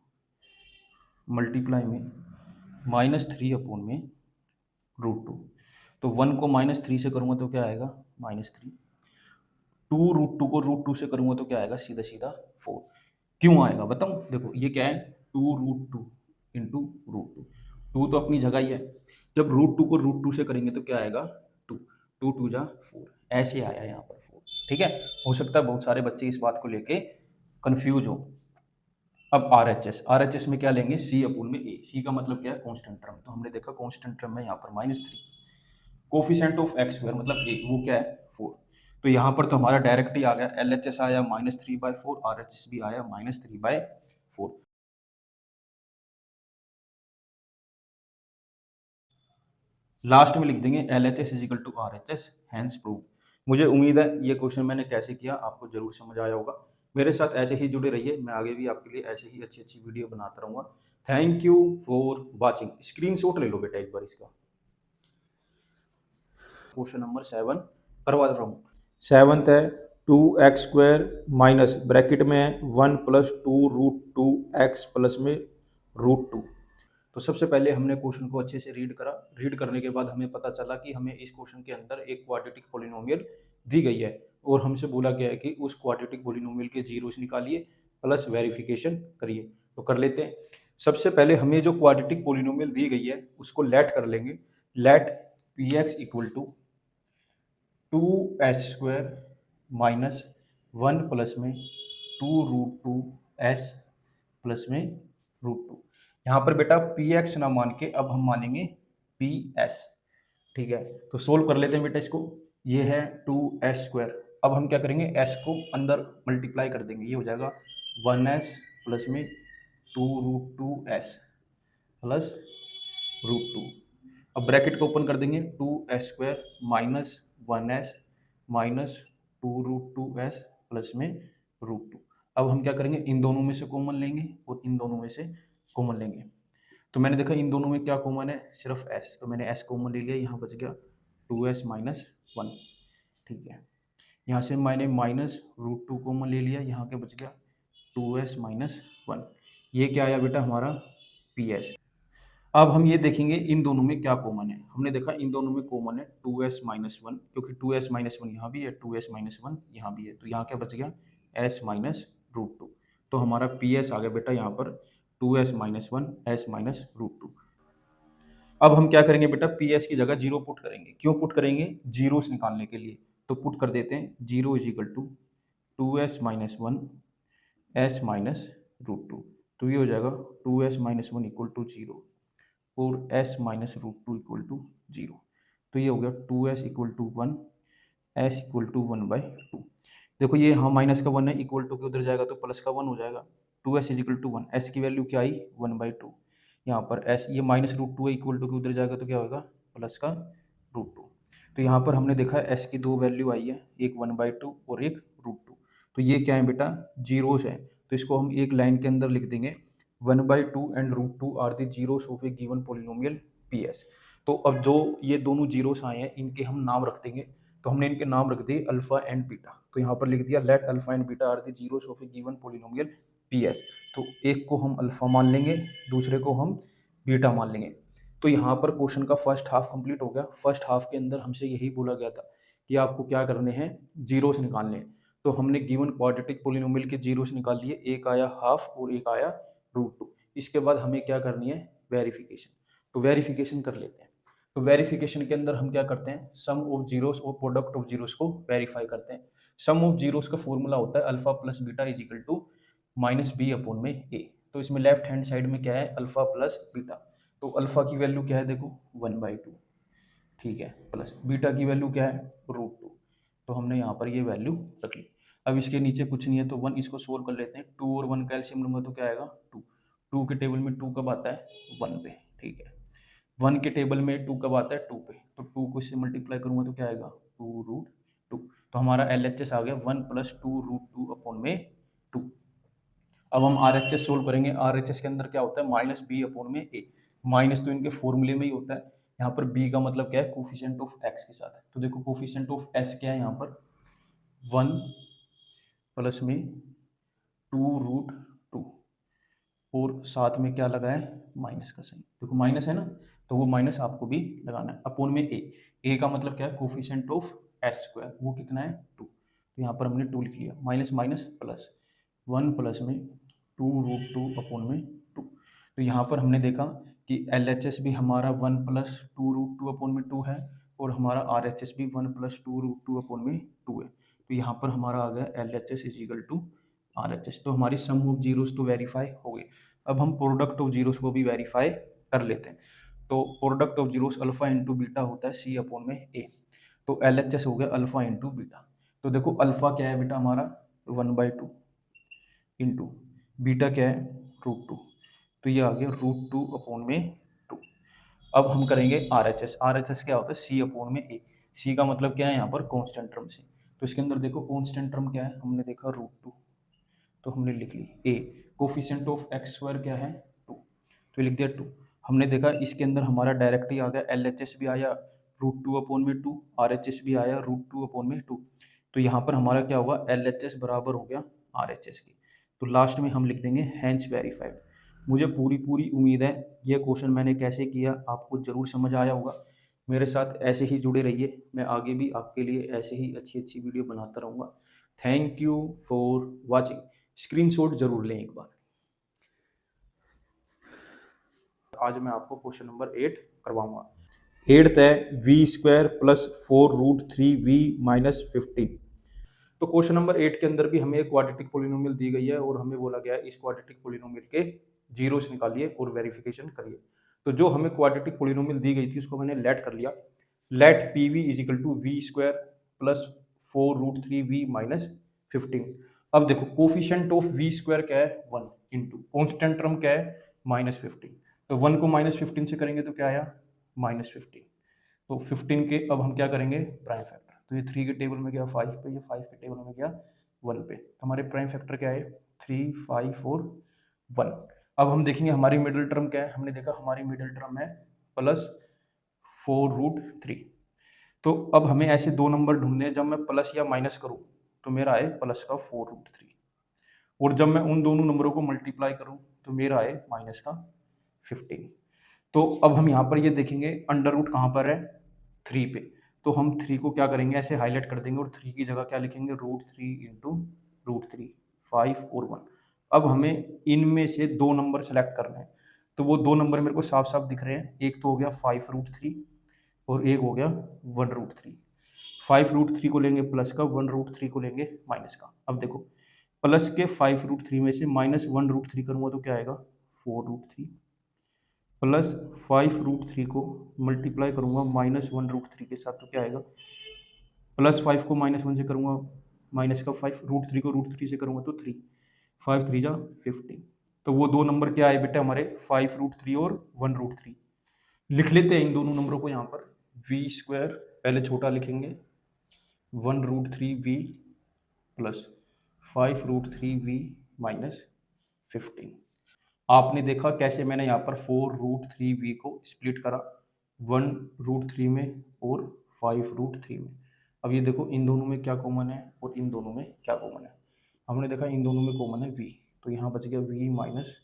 मल्टीप्लाई में माइनस थ्री अपॉन में रूट टू। तो वन को माइनस थ्री से करूँगा तो क्या आएगा, माइनस थ्री। 2√2 को √2 से करूंगा तो क्या आएगा, सीधा सीधा 4। क्यों आएगा बताऊं, देखो ये क्या है, 2√2 इंटू √2, 2 तो अपनी जगह ही है, जब √2 को √2 से करेंगे तो क्या आएगा, 2, 2 2 जा 4, ऐसे आया यहाँ पर 4। ठीक है, हो सकता है बहुत सारे बच्चे इस बात को लेके कंफ्यूज हो। अब आर एच एस में क्या लेंगे, सी अपून में ए, सी का मतलब क्या है, कांस्टेंट टर्म, तो हमने देखा कांस्टेंट टर्म है यहाँ पर -3, कोफिशिएंट ऑफ एक्स स्क्वायर मतलब ए, वो क्या है 4, तो यहाँ पर तो हमारा डायरेक्ट ही आ गया, एल एच एस आया -3/4, आर एच एस भी आया -3/4। लास्ट में लिख देंगे L H S is equal to R H S, hence proved. मुझे उम्मीद है ये क्वेश्चन मैंने कैसे किया आपको जरूर समझ आया होगा। मेरे साथ ऐसे ही जुड़े रहिए, मैं आगे भी आपके लिए ऐसे ही अच्छी अच्छी वीडियो बनाता रहूँगा। Thank you for watching. Screenshot ले लो बेटा एक बार इसका। क्वेश्चन नंबर 7 करवा रहा हूँ। सेवन्थ है 2x² माइनस ब्रैकेट में 1 + 2√2x प्लस में √2। तो सबसे पहले हमने क्वेश्चन को अच्छे से रीड करा, रीड करने के बाद हमें पता चला कि हमें इस क्वेश्चन के अंदर एक क्वाड्रेटिक पॉलिनोमियल दी गई है और हमसे बोला गया है कि उस क्वाड्रेटिक पॉलिनोमियल के जीरोस निकालिए प्लस वेरिफिकेशन करिए। तो कर लेते हैं। सबसे पहले हमें जो क्वाड्रेटिक पॉलिनोमियल दी गई है उसको लेट कर लेंगे। Let P x equal to 2h² minus 1 plus में 2√2s प्लस में √2। यहाँ पर बेटा पी एक्स ना मान के अब हम मानेंगे पी एस। ठीक है, तो सोल्व कर लेते हैं बेटा इसको। ये है 2s², अब हम क्या करेंगे, s को अंदर मल्टीप्लाई कर देंगे, ये हो जाएगा 1s प्लस में 2√2s प्लस √2। अब ब्रैकेट को ओपन कर देंगे, 2s² minus 1s minus 2√2s plus में √2। अब हम क्या करेंगे, इन दोनों में से कॉमन लेंगे और इन दोनों में से कॉमन लेंगे। तो मैंने देखा इन दोनों में क्या कॉमन है, सिर्फ s, तो मैंने s कॉमन ले लिया, यहाँ बच गया 2s माइनस 1। ठीक है, यहाँ से मैंने -√2 कॉमन ले लिया, यहाँ के बच गया 2s माइनस 1। ये क्या आया बेटा हमारा ps। अब हम ये देखेंगे इन दोनों में क्या कॉमन है। हमने देखा इन दोनों में कॉमन है 2s माइनस 1, क्योंकि 2s माइनस 1 यहाँ भी है, 2s माइनस 1 यहाँ भी है, तो यहाँ क्या बच गया s माइनस √2। तो हमारा ps आ गया बेटा यहाँ पर 2s माइनस 1 s माइनस √2। अब हम क्या करेंगे बेटा, ps की जगह 0 पुट करेंगे। क्यों पुट करेंगे, जीरोस निकालने के लिए। तो पुट कर देते हैं 0 is equal to 2s minus 1 s minus √2। तो ये हो जाएगा 2s माइनस 1 इक्वल टू 0 और s माइनस √2 इक्वल टू 0। तो ये हो गया 2s equal to 1, s equal to 1/2। देखो ये हाँ माइनस का 1 है, इक्वल टू के उधर जाएगा तो प्लस का 1 हो जाएगा। 2s इक्वल टू 1, s की वैल्यू क्या आई 1/2, यहाँ पर s ये -√2 है, इक्वल टू के उधर जाएगा तो क्या होगा प्लस का √2। तो यहाँ पर हमने देखा s की दो वैल्यू आई है, एक 1/2 और एक √2। तो ये क्या है बेटा, जीरोस है, तो इसको हम एक लाइन के अंदर लिख देंगे 1/2 and √2 are the zeros of a given polynomial ps। तो अब जो ये दोनों जीरोस आए हैं इनके हम नाम रख देंगे। तो हमने इनके नाम रख दिए अल्फा एंड बीटा। तो यहाँ पर लिख दिया let alpha and beta are the zeros of a given polynomial ps। तो एक को हम अल्फा मान लेंगे, दूसरे को हम बीटा मान लेंगे। तो यहाँ पर क्वेश्चन का फर्स्ट हाफ कंप्लीट हो गया। फर्स्ट हाफ के अंदर हमसे यही बोला गया था कि आपको क्या करने हैं, जीरोस निकालने हैं। तो हमने गिवन क्वाड्रेटिक पॉलिनोमियल के जीरोस निकाल लिए, एक आया हाफ और एक आया √2। इसके बाद हमें क्या करनी है, वेरिफिकेशन। तो वेरिफिकेशन कर लेते हैं। तो वेरिफिकेशन के अंदर हम क्या करते हैं, सम ऑफ जीरोस और प्रोडक्ट ऑफ जीरोस को वेरीफाई करते हैं। सम ऑफ जीरोस का फॉर्मूला होता है alpha plus beta is equal to -b upon में a। तो इसमें लेफ्ट हैंड साइड में क्या है, अल्फा प्लस बीटा। तो अल्फा की वैल्यू क्या है, देखो 1/2, ठीक है, प्लस बीटा की वैल्यू क्या है √2। तो हमने यहाँ पर ये वैल्यू रख ली। अब इसके नीचे कुछ नहीं है तो 1, इसको सोल्व कर लेते हैं। 2 और 1 का एलसीएम लूंगा तो क्या आएगा 2। 2 के टेबल में 2 कब आता है 1 पे, ठीक है। 1 के टेबल में 2 कब आता है 2 पे, तो 2 को इससे मल्टीप्लाई करूंगा तो क्या आएगा 2√2। तो हमारा LHS आ गया 1 + 2√2 अपॉन में 2। अब हम RHS सोल्व करेंगे। RHS के अंदर क्या होता है -b अपॉन में a। माइनस तो इनके फॉर्मूले में ही होता है। यहाँ पर b का मतलब क्या है, कोफिशिएंट ऑफ x के साथ। तो देखो कोफिशिएंट ऑफ s क्या है यहाँ पर 1 प्लस में 2√2 और साथ में क्या लगा है माइनस का साइन। देखो माइनस है ना, तो वो माइनस आपको भी लगाना है। अपॉन में a का मतलब क्या है, कोफिशिएंट ऑफ s², वो कितना है 2। तो तो यहाँ पर हमने 2 लिख लिया, माइनस माइनस प्लस, 1 प्लस में 2√2/2। तो यहाँ पर हमने देखा कि LHS भी हमारा 1 प्लस 2√2/2 है और हमारा RHS भी 1 प्लस 2√2/2 है। तो यहाँ पर हमारा आ गया LHS is equal to RHS। तो हमारी सम ऑफ जीरोस तो वेरीफाई हो गई। अब हम प्रोडक्ट ऑफ जीरोस को भी वेरीफाई कर लेते हैं। तो product of zeros alpha into beta होता है C/A। तो LHS हो गया अल्फा इंटू बीटा। तो देखो अल्फा क्या है बेटा हमारा 1/2 इंटू बीटा क्या है √2। तो ये आ गया √2/2। अब हम करेंगे RHS। RHS क्या होता है C/A। C का मतलब क्या है यहाँ पर कांस्टेंट टर्म से। तो इसके अंदर देखो कांस्टेंट टर्म क्या है, हमने देखा √2, तो हमने लिख ली A। कोफिशिएंट ऑफ x² क्या है 2, तो लिख दिया 2। हमने देखा इसके अंदर हमारा डायरेक्ट ही आ गया, LHS भी आया √2/2, RHS भी आया √2/2। तो यहाँ पर हमारा क्या होगा LHS बराबर हो गया RHS की। तो लास्ट में हम लिख देंगे हैंस वेरीफाइड। मुझे पूरी उम्मीद है ये क्वेश्चन मैंने कैसे किया आपको ज़रूर समझ आया होगा। मेरे साथ ऐसे ही जुड़े रहिए, मैं आगे भी आपके लिए ऐसे ही अच्छी वीडियो बनाता रहूँगा। Thank you for watching. Screenshot जरूर लें एक बार। आज मैं आपको क्वेश्चन नंबर 8 करवाऊंगा। 8th है v² प्लस 4√3v माइनस 15। तो क्वेश्चन नंबर 8 के अंदर भी हमें एक क्वाड्रेटिक पोलिनोमियल दी गई है और हमें बोला गया है इस क्वाड्रेटिक पोलिनोमियल के जीरोस निकालिए और वेरिफिकेशन करिए। तो जो हमें क्वाड्रेटिक पोलिनोमियल दी गई थी उसको मैंने लेट कर लिया। Let pv is equal to v² plus 4√3v minus 15। अब देखो कोफिशिएंट ऑफ v² क्या है 1 इंटू कॉन्स्टेंट टर्म क्या है -15। तो 1 को -15 से करेंगे तो क्या आया -15। तो 15 के अब हम क्या करेंगे प्राइम फैक्टर। तो ये 3 के टेबल में गया 5 पे, ये 5 के टेबल में गया 1 पे। तो हमारे प्राइम फैक्टर क्या है 3, 5 और 1। अब हम देखेंगे हमारी मिडिल टर्म क्या है। हमने देखा हमारी मिडिल टर्म है प्लस 4√3। तो अब हमें ऐसे दो नंबर ढूंढने हैं, जब मैं प्लस या माइनस करूं तो मेरा आए प्लस का 4√3 और जब मैं उन दोनों नंबरों को मल्टीप्लाई करूं तो मेरा आए माइनस का 15। तो अब हम यहाँ पर ये देखेंगे अंडर रूट कहाँ पर है 3 पे। तो हम 3 को क्या करेंगे ऐसे हाईलाइट कर देंगे और 3 की जगह क्या लिखेंगे √3 इंटू √3, 5 और 1। अब हमें इनमें से दो नंबर सेलेक्ट करने हैं। तो वो दो नंबर मेरे को साफ साफ दिख रहे हैं। एक तो हो गया 5√3 और एक हो गया 1√3। 5√3 को लेंगे प्लस का, 1√3 को लेंगे माइनस का। अब देखो प्लस के 5√3 में से माइनस 1√3 करूँगा तो क्या आएगा 4√3 प्लस 5√3 को मल्टीप्लाई करूँगा -1√3 के साथ तो क्या आएगा प्लस 5 को -1 से करूँगा माइनस का 5, √3 को √3 से करूँगा तो 3, 5 3 जा 15। तो वो दो नंबर क्या आए बेटा हमारे 5√3 और 1√3। लिख लेते हैं इन दोनों नंबरों को यहाँ पर। v² पहले छोटा लिखेंगे 1√3v प्लस 5√3v माइनस 15। आपने देखा कैसे मैंने यहाँ पर 4√3v को स्प्लिट करा 1√3 में और 5√3 में। अब ये देखो इन दोनों में क्या कॉमन है और इन दोनों में क्या कॉमन है। हमने देखा इन दोनों में कॉमन है v, तो यहाँ बच गया v माइनस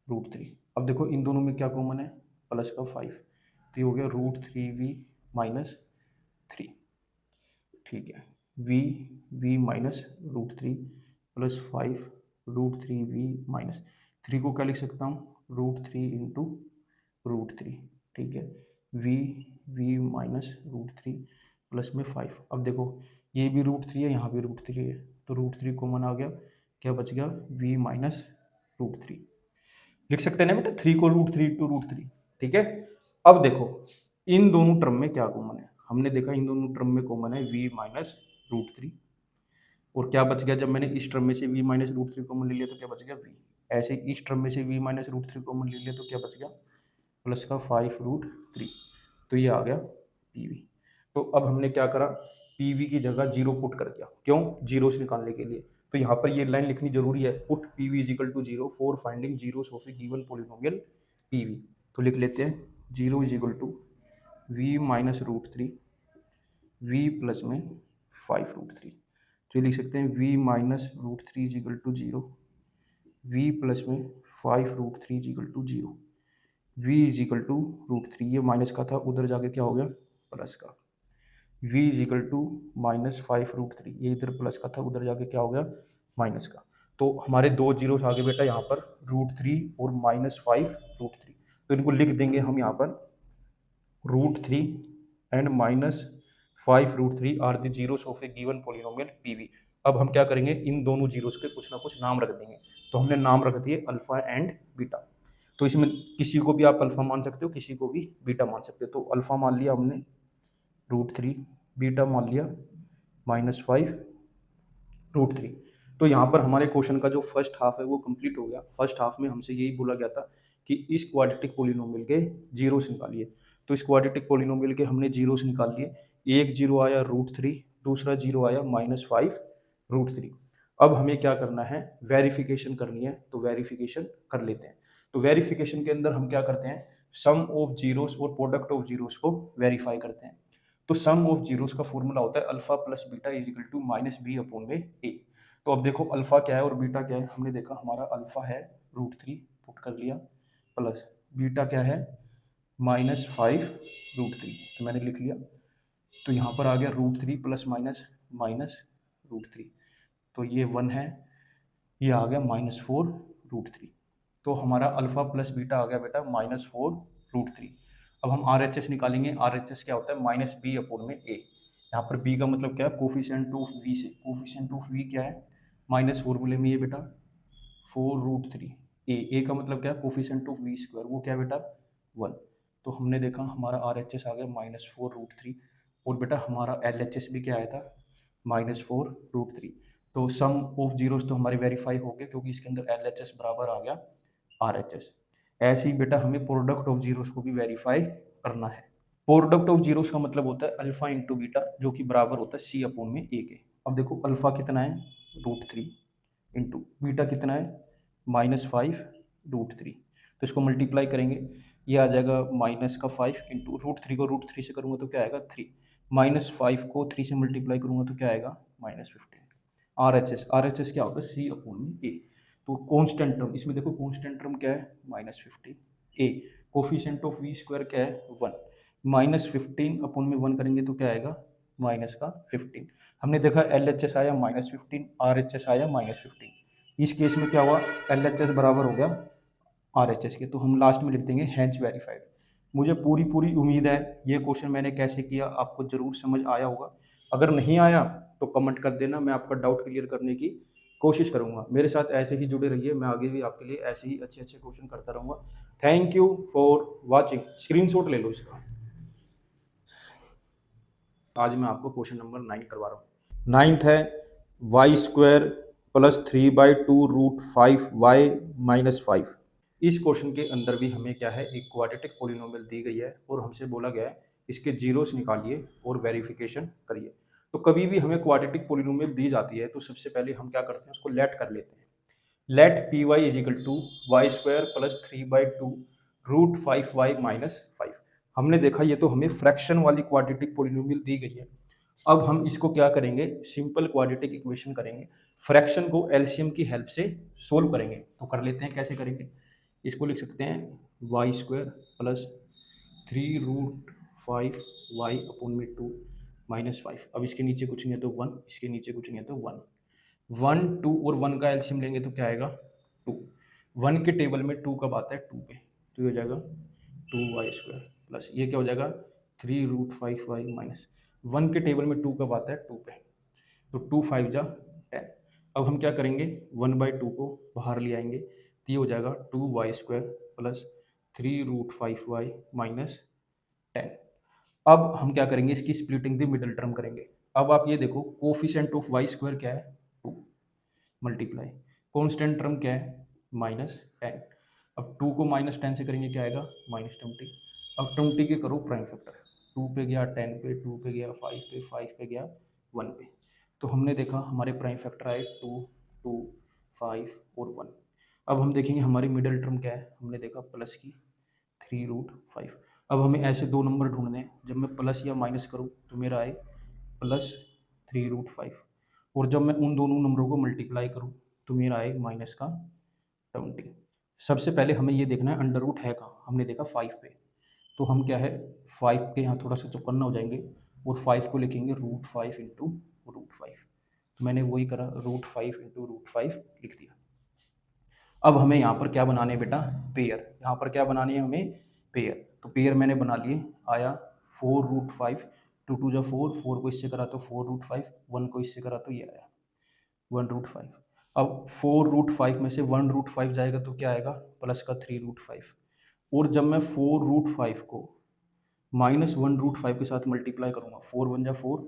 √3। अब देखो इन दोनों में क्या कॉमन है प्लस का 5, तो ये हो गया √3v माइनस 3। ठीक है v minus √3 plus 5√3v minus 3 को क्या लिख सकता हूँ √3 इंटू √3। ठीक है v माइनस √3 प्लस में 5। अब देखो ये भी √3 है यहाँ भी √3 है, तो √3 कॉमन आ गया, क्या बच गया v माइनस √3। लिख सकते हैं ना बेटा 3 को √3 इंटू √3। ठीक है अब देखो इन दोनों टर्म में क्या कॉमन है। हमने देखा इन दोनों टर्म में कॉमन है v माइनस √3 और क्या बच गया जब मैंने इस टर्म में से v माइनस √3 कॉमन ले लिया तो क्या बच गया v। ऐसे इस टर्म में से v माइनस √3 कॉमन ले लिया तो क्या बच गया प्लस का 5√3। तो ये आ गया pv। तो अब हमने क्या करा pv की जगह 0 पुट कर दिया, क्यों जीरोस निकालने के लिए। तो यहाँ पर ये लाइन लिखनी जरूरी है, put pv is equal to 0 for finding zeros of a given polynomial pv। तो लिख लेते हैं 0 is equal to v minus √3 v plus में 5√3। तो ये लिख सकते हैं v minus √3 is equal to 0, v plus में 5√3 is equal to 0, v is equal to √3। ये माइनस का था उधर जाके क्या हो गया प्लस का। v इज इक्वल टू -5√3, ये इधर प्लस का था, उधर जाके क्या हो गया माइनस का। तो हमारे दो जीरोस आ गए बेटा यहाँ पर √3 और -5√3। तो इनको लिख देंगे हम यहाँ पर √3 and -5√3 are the zeros of a given polynomial p v. अब हम क्या करेंगे, इन दोनों जीरोस के कुछ ना कुछ नाम रख देंगे। तो हमने नाम रख दिए अल्फा एंड बीटा। तो इसमें किसी को भी आप अल्फा मान सकते हो, किसी को भी बीटा मान सकते हो। तो अल्फा मान लिया हमने √3, बीटा मान लिया -5√3। तो यहाँ पर हमारे क्वेश्चन का जो फर्स्ट हाफ है वो कंप्लीट हो गया। फर्स्ट हाफ में हमसे यही बोला गया था कि इस क्वाड्रेटिक पॉलिनोमियल के जीरोस निकालिए। तो इस क्वाड्रेटिक पॉलिनोमियल के हमने जीरोस निकाल लिए। एक जीरो आया √3, दूसरा जीरो आया -5√3। अब हमें क्या करना है, वेरिफिकेशन करनी है। तो वेरिफिकेशन कर लेते हैं। तो वेरिफिकेशन के अंदर हम क्या करते हैं, सम ऑफ जीरोस और प्रोडक्ट ऑफ जीरोस को वेरीफाई करते हैं। तो सम ऑफ जीरोस का फॉर्मूला होता है alpha plus beta is equal to -b/a। तो अब देखो अल्फा क्या है और बीटा क्या है। हमने देखा हमारा अल्फा है √3 पुट कर लिया, प्लस बीटा क्या है -5√3, तो मैंने लिख लिया। तो यहाँ पर आ गया √3 प्लस माइनस माइनस √3, तो ये 1 है, ये आ गया -4√3। तो हमारा अल्फा प्लस बीटा आ गया बेटा -4√3। अब हम RHS निकालेंगे। RHS क्या होता है, -b/a। यहाँ पर b का मतलब क्या है, कोफिशिएंट ऑफ v से। कोफिशिएंट ऑफ v क्या है, माइनस फॉर्मूले में ये बेटा 4√3। ए का मतलब क्या है, कोफिशिएंट ऑफ v स्क्वायर, वो क्या है बेटा 1। तो हमने देखा हमारा RHS आ गया -4√3 और बेटा हमारा LHS भी क्या आया था -4√3। तो सम ऑफ जीरोस तो हमारे वेरीफाई हो गए क्योंकि इसके अंदर LHS बराबर आ गया RHS। ऐसे ही बेटा हमें प्रोडक्ट ऑफ जीरोस को भी वेरीफाई करना है। प्रोडक्ट ऑफ जीरोस का मतलब होता है अल्फा इंटू बीटा, जो कि बराबर होता है c/a के। अब देखो अल्फा कितना है √3 इंटू बीटा कितना है -5√3। तो इसको मल्टीप्लाई करेंगे, ये आ जाएगा -5 इंटू √3 को √3 से करूँगा तो क्या आएगा 3, -5 को 3 से मल्टीप्लाई करूँगा तो क्या आएगा -15। RHS क्या होता है c/a। तो कांस्टेंट टर्म, इसमें देखो कांस्टेंट टर्म क्या है -15। ए कोफिशिएंट ऑफ v स्क्वायर क्या है 1, -15/1 करेंगे तो क्या आएगा -15। हमने देखा LHS आया -15, RHS आया -15। इस केस में क्या हुआ, LHS बराबर हो गया RHS के। तो हम लास्ट में लिख देंगे हैंस वेरीफाइड। मुझे पूरी पूरी उम्मीद है ये क्वेश्चन मैंने कैसे किया आपको जरूर समझ आया होगा। अगर नहीं आया तो कमेंट कर देना, मैं आपका डाउट क्लियर करने की कोशिश करूंगा। मेरे साथ ऐसे ही जुड़े रहिए, मैं आगे भी आपके लिए ऐसे ही अच्छे अच्छे क्वेश्चन करता रहूंगा। Thank you for watching. Screenshot ले लो इसका। आज मैं आपको क्वेश्चन नंबर 9 करवा रहा हूँ। 9th है y² + 3/2√5y - 5। इस क्वेश्चन के अंदर भी हमें क्या है, एक क्वाड्रेटिक पॉलिनोमियल दी गई है और हमसे बोला गया है इसके जीरोस निकालिए और वेरिफिकेशन करिए। तो कभी भी हमें क्वाड्रेटिक पॉलिनोमियल दी जाती है तो सबसे पहले हम क्या करते हैं, उसको लेट कर लेते हैं। Let py is equal to y² + 3/2√5y - 5। हमने देखा ये तो हमें फ्रैक्शन वाली क्वाड्रेटिक पॉलिनोमियल दी गई है। अब हम इसको क्या करेंगे, सिंपल क्वाड्रेटिक इक्वेशन करेंगे। फ्रैक्शन को एलसीएम की हेल्प से सोल्व करेंगे। तो कर लेते हैं, कैसे करेंगे। इसको लिख सकते हैं y² + 3√5y/2 - 5। अब इसके नीचे कुछ नहीं है तो 1, इसके नीचे कुछ नहीं है तो 1। 1 2 और 1 का एलसीएम लेंगे तो क्या आएगा 2। 1 के टेबल में 2 कब आता है 2 पे, तो ये हो जाएगा 2y² प्लस ये क्या हो जाएगा 3√5y माइनस 1 के टेबल में 2 कब आता है 2 पे, तो 2 5 जा 10। अब हम क्या करेंगे 1/2 को बाहर ले आएंगे तो ये हो जाएगा 2y² प्लस 3√5y माइनस 10। अब हम क्या करेंगे, इसकी स्प्लिटिंग द मिडल टर्म करेंगे। अब आप ये देखो कोफिशिएंट ऑफ y² क्या है 2 मल्टीप्लाई कॉन्स्टेंट टर्म क्या है -10। अब 2 को -10 से करेंगे क्या आएगा -20। अब 20 के करो प्राइम फैक्टर, 2 पे गया 10 पे, 2 पे गया 5 पे, 5 पे गया 1 पे। तो हमने देखा हमारे प्राइम फैक्टर आए 2 2 5 और 1। अब हम देखेंगे हमारी मिडिल टर्म क्या है, हमने देखा प्लस की 3√5। अब हमें ऐसे दो नंबर ढूंढने हैं, जब मैं प्लस या माइनस करूँ तो मेरा आए +3√5 और जब मैं उन दोनों नंबरों को मल्टीप्लाई करूँ तो मेरा आए -20। सबसे पहले हमें ये देखना है अंडर रूट है कहाँ, हमने देखा 5 पे। तो हम क्या है 5 के यहाँ थोड़ा सा चौकन्ना हो जाएंगे, और 5 को लिखेंगे √5 इंटू √5। तो मैंने वही करा, √5 इंटू √5 लिख दिया। अब हमें यहाँ पर क्या बनाने हैं बेटा, पेयर। यहाँ पर क्या बनानी है हमें, पेयर। तो पेयर मैंने बना लिए, आया 4√5, 2 जा 4, 4 को इससे करा तो 4√5, 1 को इससे करा तो ये आया 1√5। अब 4√5 में से 1√5 जाएगा तो क्या आएगा, प्लस का 3√5। और जब मैं 4√5 को -1√5 के साथ मल्टीप्लाई करूंगा, 4 1 जा 4,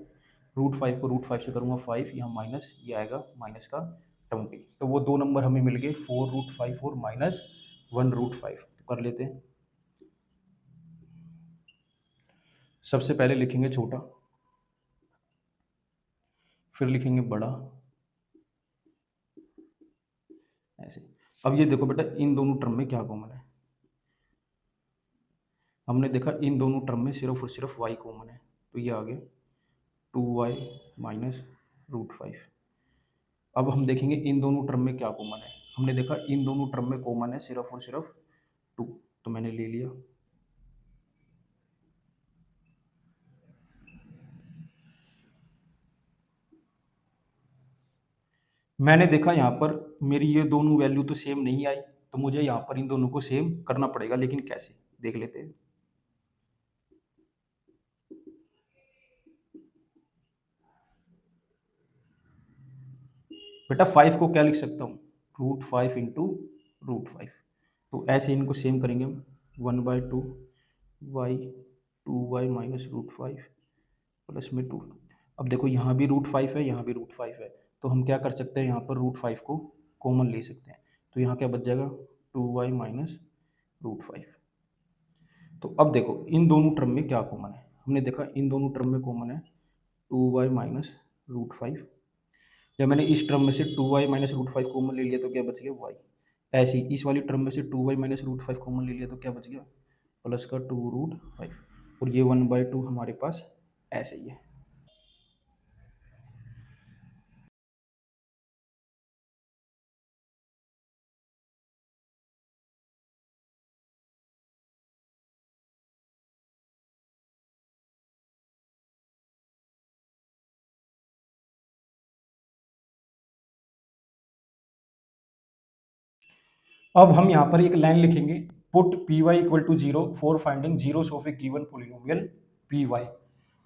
√5 को √5 से करूंगा 5, यहाँ माइनस, ये आएगा माइनस का 20। तो वो दो नंबर हमें मिल गए, 4√5 और -1√5। तो कर लेते हैं। सबसे पहले लिखेंगे छोटा, फिर लिखेंगे बड़ा, ऐसे। अब ये देखो बेटा, इन दोनों टर्म में क्या कॉमन है। हमने देखा इन दोनों टर्म में सिर्फ और सिर्फ y कॉमन है, तो ये आ गया 2y माइनस √5। अब हम देखेंगे इन दोनों टर्म में क्या कॉमन है। हमने देखा इन दोनों टर्म में कॉमन है सिर्फ और सिर्फ 2, तो मैंने ले लिया। मैंने देखा यहाँ पर मेरी ये दोनों वैल्यू तो सेम नहीं आई, तो मुझे यहाँ पर इन दोनों को सेम करना पड़ेगा, लेकिन कैसे देख लेते हैं। बेटा 5 को क्या लिख सकता हूँ, √5 इंटू √5। तो ऐसे इनको सेम करेंगे हम, 1/2 y 2y माइनस √5 प्लस में 2। अब देखो यहाँ भी √5 है, यहाँ भी √5 है, तो हम क्या कर सकते हैं, यहाँ पर √5 को कॉमन ले सकते हैं। तो यहाँ क्या बच जाएगा, 2y माइनस √5। तो अब देखो इन दोनों टर्म में क्या कॉमन है। हमने देखा इन दोनों टर्म में कॉमन है 2y माइनस √5। जब मैंने इस टर्म में से 2y माइनस √5 कॉमन ले लिया तो क्या बच गया, y। ऐसे ही इस वाली टर्म में से 2y माइनस √5 कॉमन ले लिया तो क्या बच गया, प्लस का 2√5। और ये 1/2 हमारे पास ऐसे ही है। अब हम यहाँ पर एक लाइन लिखेंगे, put py equal to 0 for finding zeros of a given polynomial py।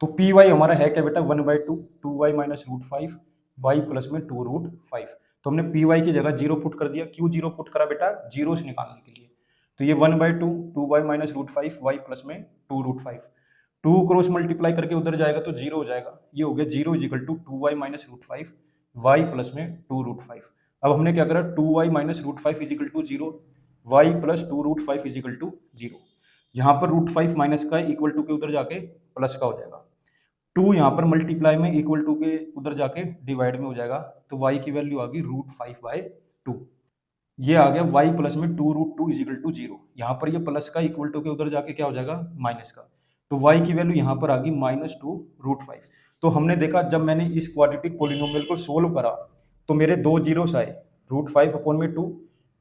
तो py हमारा है क्या बेटा, 1/2, 2y माइनस √5, y प्लस में 2√5। तो हमने py की जगह 0 पुट कर दिया। क्यों 0 पुट करा बेटा, जीरो से निकालने के लिए। तो ये 1/2, 2y माइनस √5, y प्लस में 2√5। 2 क्रॉस मल्टीप्लाई करके उधर जाएगा तो 0 हो जाएगा। ये हो गया 0 is equal to 2y minus √5, y plus में 2√5। अब हमने क्या करा, 2y minus √5 is equal to 0, y plus 2√5 is equal to 0। यहाँ पर √5 माइनस का इक्वल टू के उधर जाके प्लस का हो जाएगा। 2 यहाँ पर मल्टीप्लाई में इक्वल टू के उधर जाके डिवाइड में हो जाएगा। तो y की वैल्यू आ गई √5/2। ये आ गया y प्लस में 2√2 इजिकल टू 0। यहाँ पर ये प्लस का इक्वल टू के उधर जाके क्या हो जाएगा, माइनस का। तो y की वैल्यू यहाँ पर आ गई -2√5। तो हमने देखा जब मैंने इस क्वाड्रेटिक पोलिनोमियल को सोल्व करा तो मेरे दो जीरोस आए, √5/2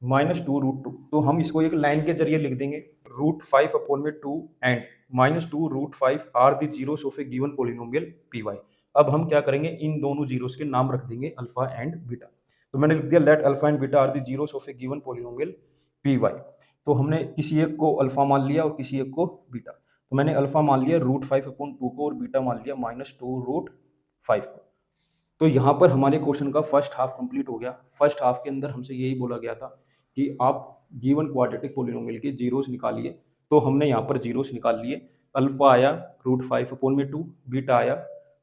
-2√2। तो हम इसको एक लाइन के जरिए लिख देंगे, √5/2 and -2√5 are the zeros of a given polynomial py। अब हम क्या करेंगे, इन दोनों जीरोस के नाम रख देंगे अल्फा एंड बीटा। तो मैंने लिख दिया let alpha and beta are the zeros of a given polynomial py। तो हमने किसी एक को अल्फा मान लिया और किसी एक को बीटा। तो मैंने अल्फा मान लिया √5/2 को और बीटा मान लिया -2√5 को। तो यहाँ पर हमारे क्वेश्चन का फर्स्ट हाफ कंप्लीट हो गया। फर्स्ट हाफ के अंदर हमसे यही बोला गया था कि आप गिवन क्वाड्रेटिक पोलिनोमियल के जीरोस निकालिए। तो हमने यहाँ पर जीरोस निकाल लिए। अल्फा आया √5/2, बीटा आया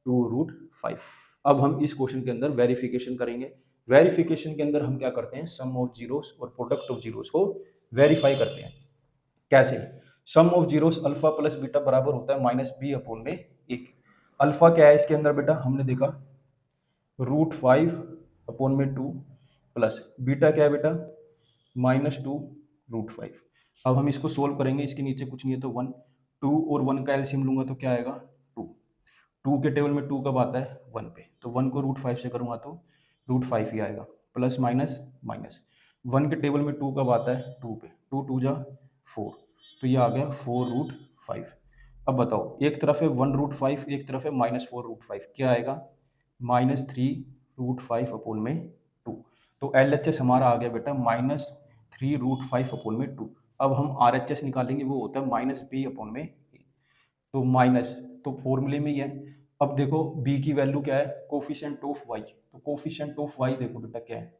2√5। अब हम इस क्वेश्चन के अंदर वेरिफिकेशन करेंगे। वेरिफिकेशन के अंदर हम क्या करते हैं, सम ऑफ जीरोस और प्रोडक्ट ऑफ जीरोस को वेरीफाई करते हैं। कैसे, sum of zeros alpha plus beta बराबर होता है -b/1। अल्फा क्या है इसके अंदर बेटा, हमने देखा √5/2 प्लस बीटा क्या है बेटा, -2√5। अब हम इसको सोल्व करेंगे, इसके नीचे कुछ नहीं है तो 1, 2 और 1 का एलसीएम लूंगा तो क्या आएगा 2। 2 के टेबल में 2 कब आता है 1 पे, तो 1 को √5 से करूँगा तो √5 ही आएगा, प्लस माइनस माइनस। 1 के टेबल में 2 कब आता है 2 पे, 2 2 जा 4, तो ये आ गया 4√5। अब बताओ, एक तरफ है 1√5, एक तरफ है -4√5, क्या आएगा? -3√5/2। तो LHS हमारा आ गया बेटा -3√5/2। अब हम RHS निकालेंगे, वो होता है -B/A। तो माइनस, तो फॉर्मूले में ही है। अब देखो b की वैल्यू क्या है? Coefficient of y। तो कोफिशिएंट ऑफ y देखो बेटा क्या है?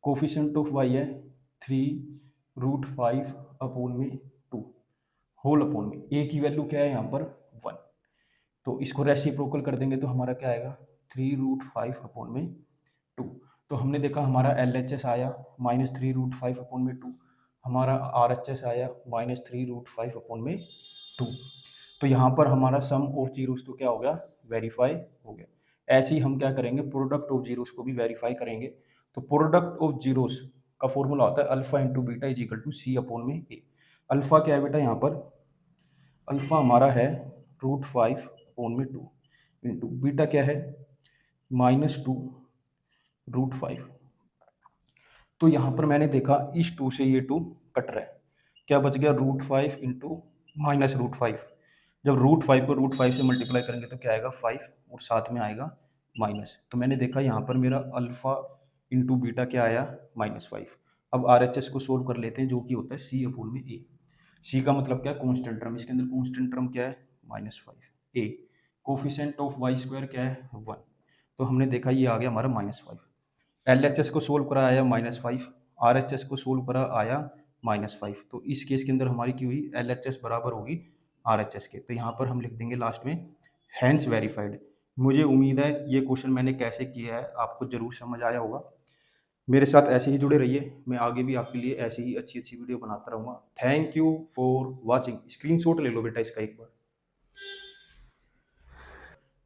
कोफिशिएंट ऑफ y है 3√5/2 होल अपॉन में a की वैल्यू क्या है यहाँ पर? 1। तो इसको रेसिप्रोकल कर देंगे तो हमारा क्या आएगा? 3√5/2। तो हमने देखा हमारा LHS आया -3√5/2, हमारा RHS आया -3√5/2। तो यहाँ पर हमारा सम ऑफ जीरोस तो क्या हो गया? वेरीफाई हो गया। ऐसे ही हम क्या करेंगे? प्रोडक्ट ऑफ जीरोस को भी वेरीफाई करेंगे। तो प्रोडक्ट ऑफ जीरोस का फॉर्मूला होता है alpha into beta is equal to c upon में ए। अल्फा क्या है बेटा यहाँ पर? अल्फा हमारा है √5/2 इंटू बीटा क्या है? -2√5। तो यहाँ पर मैंने देखा इस 2 से ये 2 कट रहा है, क्या बच गया? √5 इंटू -√5। जब √5 को √5 से मल्टीप्लाई करेंगे तो क्या आएगा? 5, और साथ में आएगा माइनस। तो मैंने देखा यहाँ पर मेरा अल्फा इंटू बीटा क्या आया? -5। अब RHS को सोल्व कर लेते हैं, जो कि होता है सी अपॉन में ए। सी का मतलब क्या है? Constant term. इसके अंदर कॉन्स्टेंट टर्म क्या है? -5। ए कोफिशिएंट ऑफ वाई स्क्वायर क्या है? 1। तो हमने देखा ये आ गया हमारा -5। LHS को सोल्व करा आया -5, RHS को सोल्व करा आया -5। तो इस केस के अंदर हमारी की हुई LHS बराबर होगी RHS के। तो यहाँ पर हम लिख देंगे लास्ट में हैंस वेरीफाइड। मुझे उम्मीद है ये क्वेश्चन मैंने कैसे किया है आपको जरूर समझ आया होगा। मेरे साथ ऐसे ही जुड़े रहिए, मैं आगे भी आपके लिए ऐसी ही अच्छी अच्छी वीडियो बनाता रहूँगा। Thank you for watching. Screenshot ले लो बेटा इसका एक बार।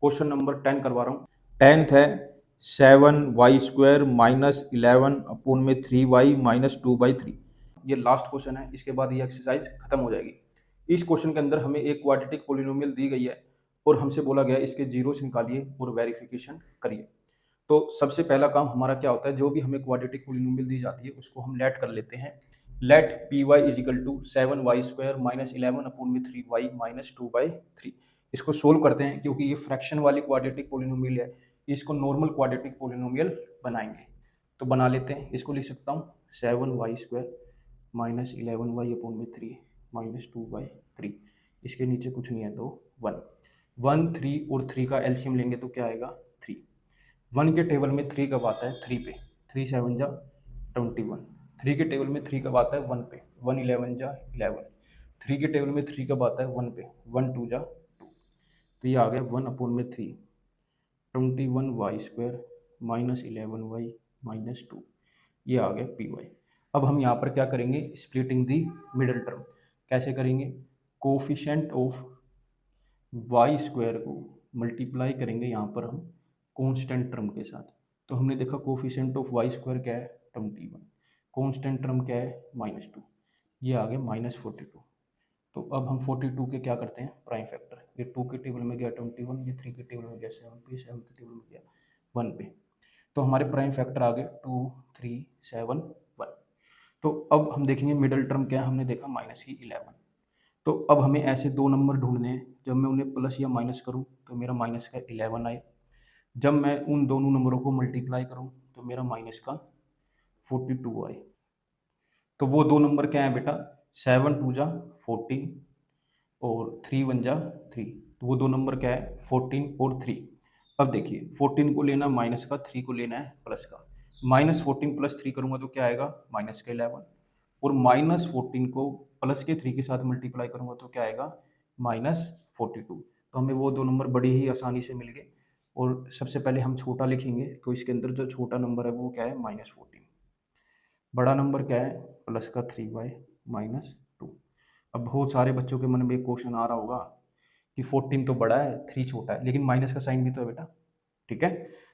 क्वेश्चन नंबर 10 करवा रहा हूँ। 10th है 7y² -11/3y -2/3। ये लास्ट क्वेश्चन है, इसके बाद ये एक्सरसाइज खत्म हो जाएगी। इस क्वेश्चन के अंदर हमें एक क्वाड्रेटिक पोलिनोमियल दी गई है और हमसे बोला गया है इसके जीरोस निकालिए और वेरिफिकेशन करिए। तो सबसे पहला काम हमारा क्या होता है? जो भी हमें क्वाड्रेटिक पोलिनोमियल दी जाती है उसको हम लेट कर लेते हैं। Let p y is equal to 7y² -11/3y -2/3। इसको सोल्व करते हैं, क्योंकि ये फ्रैक्शन वाली क्वाड्रेटिक पोलिनोमियल है, इसको नॉर्मल क्वाड्रेटिक पोलिनोमियल बनाएंगे। तो बना लेते हैं, इसको लिख सकता हूँ 7y² -11y/3 -2/3। इसके नीचे कुछ नहीं है तो 1। 1 3 और 3 का एलसीएम लेंगे तो क्या आएगा? 3। 1 के टेबल में 3 कब आता है? 3 पे। 3 7 जा 21। 3 के टेबल में 3 कब आता है? 1 पे। 1 11 जा 11। 3 के टेबल में 3 कब आता है? 1 पे। 1 2 जा 2। तो ये आ गया 1/3 21y² -11y -2। ये आ गया पी वाई। अब हम यहाँ पर क्या करेंगे? Splitting the middle term. कैसे करेंगे? कोफिशिएंट ऑफ y² को मल्टीप्लाई करेंगे यहाँ पर हम कांस्टेंट टर्म के साथ। तो हमने देखा कोफिशिएंट ऑफ y² क्या है? 21। कांस्टेंट टर्म क्या है? -2। ये आ गया -42। तो अब हम 42 के क्या करते हैं? Prime factor. ये 2 के टेबल में गया 21, ये 3 के टेबल में गया 7 पे, 7 के टेबल में गया 1 पे। तो हमारे प्राइम फैक्टर आ गए 2 3 7 1। तो अब हम देखेंगे मिडल टर्म क्या है? हमने देखा -11। तो अब हमें ऐसे दो नंबर ढूंढने हैं, जब मैं उन्हें प्लस या माइनस करूं तो मेरा माइनस का 11 आए। जब मैं उन दोनों नंबरों को मल्टीप्लाई करूं तो मेरा माइनस का 42 आए। तो वो दो नंबर क्या है बेटा? 7 2 जा 14 और 3 1 जा 3। तो वो दो नंबर क्या है? 14 और 3। अब देखिए 14 को लेना माइनस का, 3 को लेना है प्लस का। -14 + 3 करूंगा तो क्या आएगा? माइनस का 11। और -14 को प्लस के 3 के साथ मल्टीप्लाई करूंगा तो क्या आएगा? -42। तो हमें वो दो नंबर बड़ी ही आसानी से मिल गए। और सबसे पहले हम छोटा लिखेंगे, तो इसके अंदर जो छोटा नंबर है वो क्या है? -14। बड़ा नंबर क्या है? प्लस का 3y -2। अब बहुत सारे बच्चों के मन में एक क्वेश्चन आ रहा होगा कि 14 तो बड़ा है, 3 छोटा है, लेकिन माइनस का साइन भी तो है बेटा। ठीक है,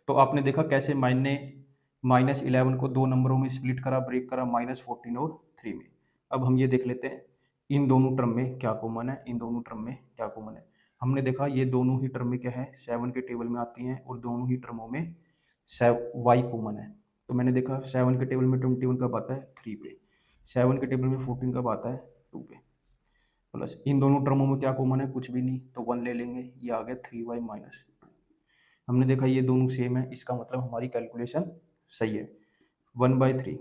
तो आपने देखा कैसे मैंने -11 को दो नंबरों में स्प्लिट करा, ब्रेक करा, -14 और 3 में। अब हम ये देख लेते हैं इन दोनों टर्म में क्या कॉमन है, इन दोनों टर्म में क्या कॉमन है। हमने देखा ये दोनों ही टर्म में क्या है? 7 के टेबल में आती हैं और दोनों ही टर्मों में y कॉमन है। तो मैंने देखा 7 के टेबल में 21 कब आता है? 3 पे। 7 के टेबल में 14 कब आता है? 2 पे। प्लस इन दोनों टर्मों में क्या कॉमन है, कुछ भी नहीं, तो 1 ले लेंगे, ये आ गया 3y माइनस 2। हमने देखा ये दोनों सेम है, इसका मतलब हमारी कैलकुलेशन सही है। 1/3।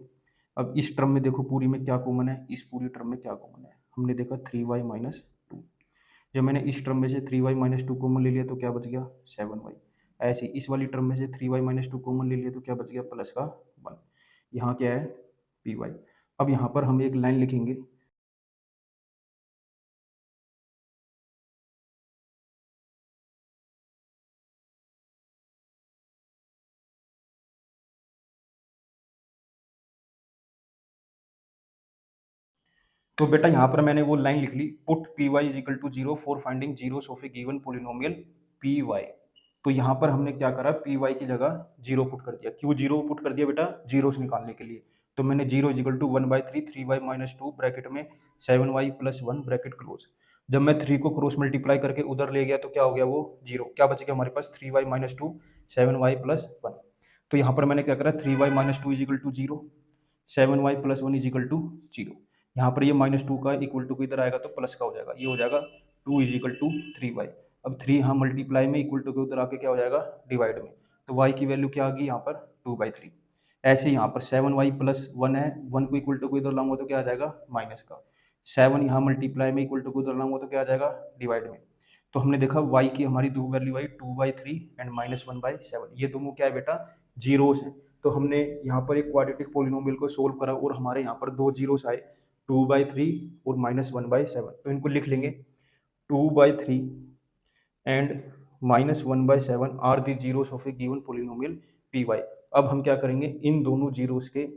अब इस टर्म में देखो पूरी में क्या कॉमन है, इस पूरी टर्म में क्या कॉमन है, हमने देखा 3y माइनस 2। जब मैंने इस टर्म में से 3y माइनस 2 कॉमन ले लिया तो क्या बच गया 7y। ऐसे ही इस वाली टर्म में से 3y माइनस 2 कॉमन ले लिया तो क्या बच गया प्लस का 1। यहाँ क्या है py। अब यहाँ पर हम एक लाइन लिखेंगे, तो बेटा यहाँ पर मैंने वो लाइन लिख ली, put p y is equal to 0 for finding zeros of a given polynomial p y. तो यहाँ पर हमने क्या करा, पी वाई की जगह 0 पुट कर दिया। क्यों 0 पुट कर दिया बेटा, जीरोस निकालने के लिए। तो मैंने 0 is equal to 1/3 3y minus 2 bracket में 7y प्लस 1 ब्रैकेट क्लोज। जब मैं 3 को क्रॉस मल्टीप्लाई करके उधर ले गया तो क्या हो गया, वो 0। क्या बच गया हमारे पास 3y माइनस 2 7y प्लस 1। तो यहाँ पर मैंने क्या करा, 3y minus 2 is equal to 0, 7y plus 1 is equal to 0। यहाँ पर ये माइनस 2 का इक्वल टू इधर आएगा तो प्लस का हो जाएगा, ये हो जाएगा 2 इज इक्वल टू 3y। अब 3 यहाँ मल्टीप्लाई में इक्वल टू के उधर आके क्या हो जाएगा डिवाइड में, तो y की वैल्यू क्या आ गई यहाँ पर 2/3। ऐसे ही यहाँ पर 7y प्लस 1 है, 1 को इक्वल टू को इधर लाऊंगा तो क्या आ जाएगा माइनस का। 7 यहाँ मल्टीप्लाई में इक्वल टू को उधर लाऊंगा तो क्या आ जाएगा डिवाइड में। तो हमने देखा y की हमारी दो वैल्यू आई 2/3 एंड माइनस 1/7। ये दोनों क्या है बेटा, जीरोस हैं। तो हमने यहाँ पर एक क्वाड्रेटिक पोलिनोमियल को सोल्व करा और हमारे यहाँ पर दो जीरोस आए 2/3 और माइनस 1/7। तो इनको लिख लेंगे 2/3 and minus 1/7 are the zeros of a given polynomial p y. अब हम क्या करेंगे, इन दोनों जीरोस के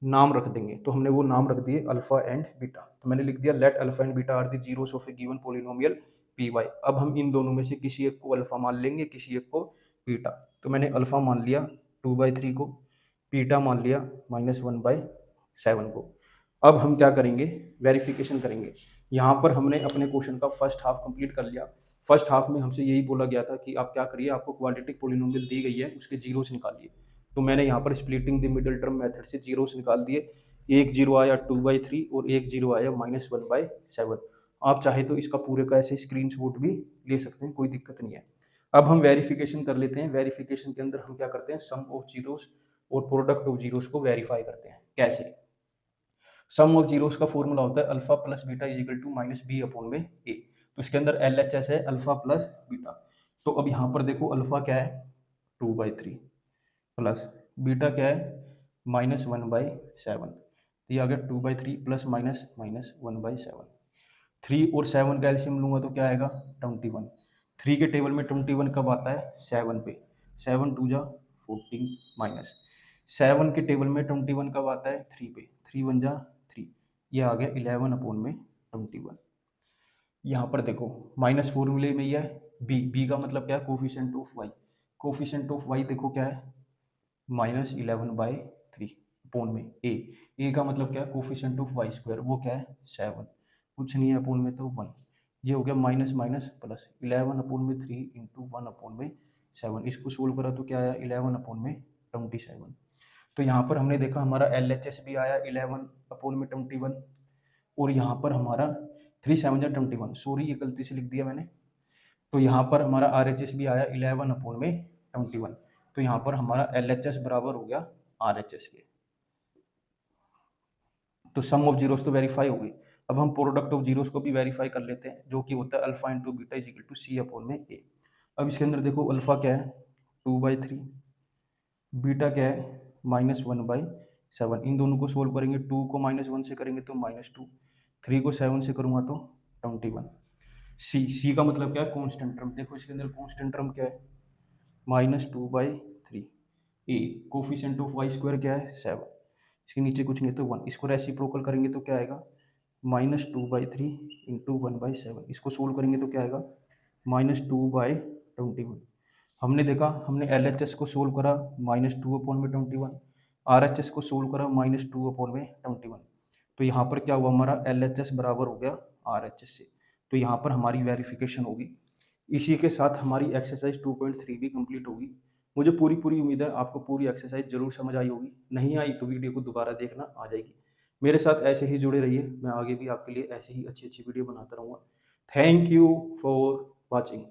नाम रख देंगे। तो हमने वो नाम रख दिए अल्फा एंड बीटा। तो मैंने लिख दिया let alpha and beta are the zeros of a given polynomial p y. अब हम इन दोनों में से किसी एक को अल्फा मान लेंगे, किसी एक को बीटा। तो मैंने अल्फा मान लिया 2/3 को, बीटा मान लिया -1/7 को। अब हम क्या करेंगे, वेरिफिकेशन करेंगे। यहाँ पर हमने अपने क्वेश्चन का फर्स्ट हाफ कंप्लीट कर लिया। फर्स्ट हाफ में हमसे यही बोला गया था कि आप क्या करिए, आपको क्वाड्रेटिक पोलिनोमियल दी गई है, उसके जीरोस निकालिए। तो मैंने यहाँ पर splitting the middle term method से जीरोस निकाल दिए। एक जीरो आया 2/3 और एक जीरो आया -1/7। आप चाहे तो इसका पूरे का ऐसे स्क्रीनशॉट भी ले सकते हैं, कोई दिक्कत नहीं है। अब हम वेरिफिकेशन कर लेते हैं। वेरिफिकेशन के अंदर हम क्या करते हैं, सम ऑफ जीरोस और प्रोडक्ट ऑफ जीरोस को वेरीफाई करते हैं। कैसे, सम ऑफ जीरोस का फॉर्मूला होता है alpha plus beta is equal to minus b upon में ए। तो इसके अंदर LHS है अल्फा प्लस बीटा। तो अब यहाँ पर देखो अल्फा क्या है 2/3 प्लस बीटा क्या है -1/7। तो ये आ गया 2/3 प्लस माइनस माइनस 1/7। 3 और 7 का एलसीएम लूंगा तो क्या आएगा 21। 3 के टेबल में 21 कब आता है 7 पे, 7 2 जा 14 माइनस 7 के टेबल में 21 कब आता है 3 पे, 3 1 जा 3। ये आ गया 11 अपॉन में 21। यहाँ पर देखो माइनस फॉर्मूले में यह है बी का मतलब क्या है coefficient of y. Coefficient of y देखो क्या है -11/3 अपॉन में ए का मतलब क्या है कोफिशिएंट ऑफ वाई स्क्वायर, वो क्या है 7, कुछ नहीं है अपॉन में तो 1। ये हो गया माइनस माइनस प्लस 11 अपॉन में 3 इंटू 1 अपॉन में 7। इसको सोल्व करा तो क्या आया 11 अपॉन में 27। तो यहाँ पर हमने देखा हमारा LHS भी आया 11 अपॉन में 21 और यहाँ पर हमारा 3 7 जा 21, सॉरी ये गलती से लिख दिया मैंने। तो यहाँ पर हमारा RHS भी आया 11 अपॉन में 21। तो यहाँ पर हमारा LHS बराबर हो गया RHS के। तो सम ऑफ जीरोस तो वेरीफाई हो गई। अब हम प्रोडक्ट ऑफ जीरोस को भी वेरीफाई कर लेते हैं, जो कि होता है alpha into beta is equal to c upon में ए। अब इसके अंदर देखो अल्फा क्या है 2/3, बीटा क्या है -1/7। इन दोनों को सोल्व करेंगे, 2 को -1 से करेंगे तो -2, 3 को 7 से करूँगा तो 21। सी का मतलब क्या है कॉन्स्टेंट टर्म। देखो इसके अंदर कॉन्स्टेंट टर्म क्या है -2/3। ए कोफिशिएंट ऑफ वाई स्क्वायर क्या है 7, इसके नीचे कुछ नहीं तो 1। इसको रेसिप्रोकल करेंगे तो क्या आएगा -2/3 इंटू 1/7। इसको सोल्व करेंगे तो क्या आएगा -2/21। हमने देखा हमने LHS को सोल्व करा -2 अपॉन में 21, RHS को सोल्व करा -2 अपॉन में 21। तो यहाँ पर क्या हुआ हमारा LHS बराबर हो गया RHS से। तो यहाँ पर हमारी वेरिफिकेशन होगी। इसी के साथ हमारी एक्सरसाइज 2.3 भी कंप्लीट होगी। मुझे पूरी उम्मीद है आपको पूरी एक्सरसाइज जरूर समझ आई होगी। नहीं आई तो वीडियो को दोबारा देखना, आ जाएगी। मेरे साथ ऐसे ही जुड़े रहिए, मैं आगे भी आपके लिए ऐसे ही अच्छी अच्छी वीडियो बनाता रहूँगा। Thank you for watching.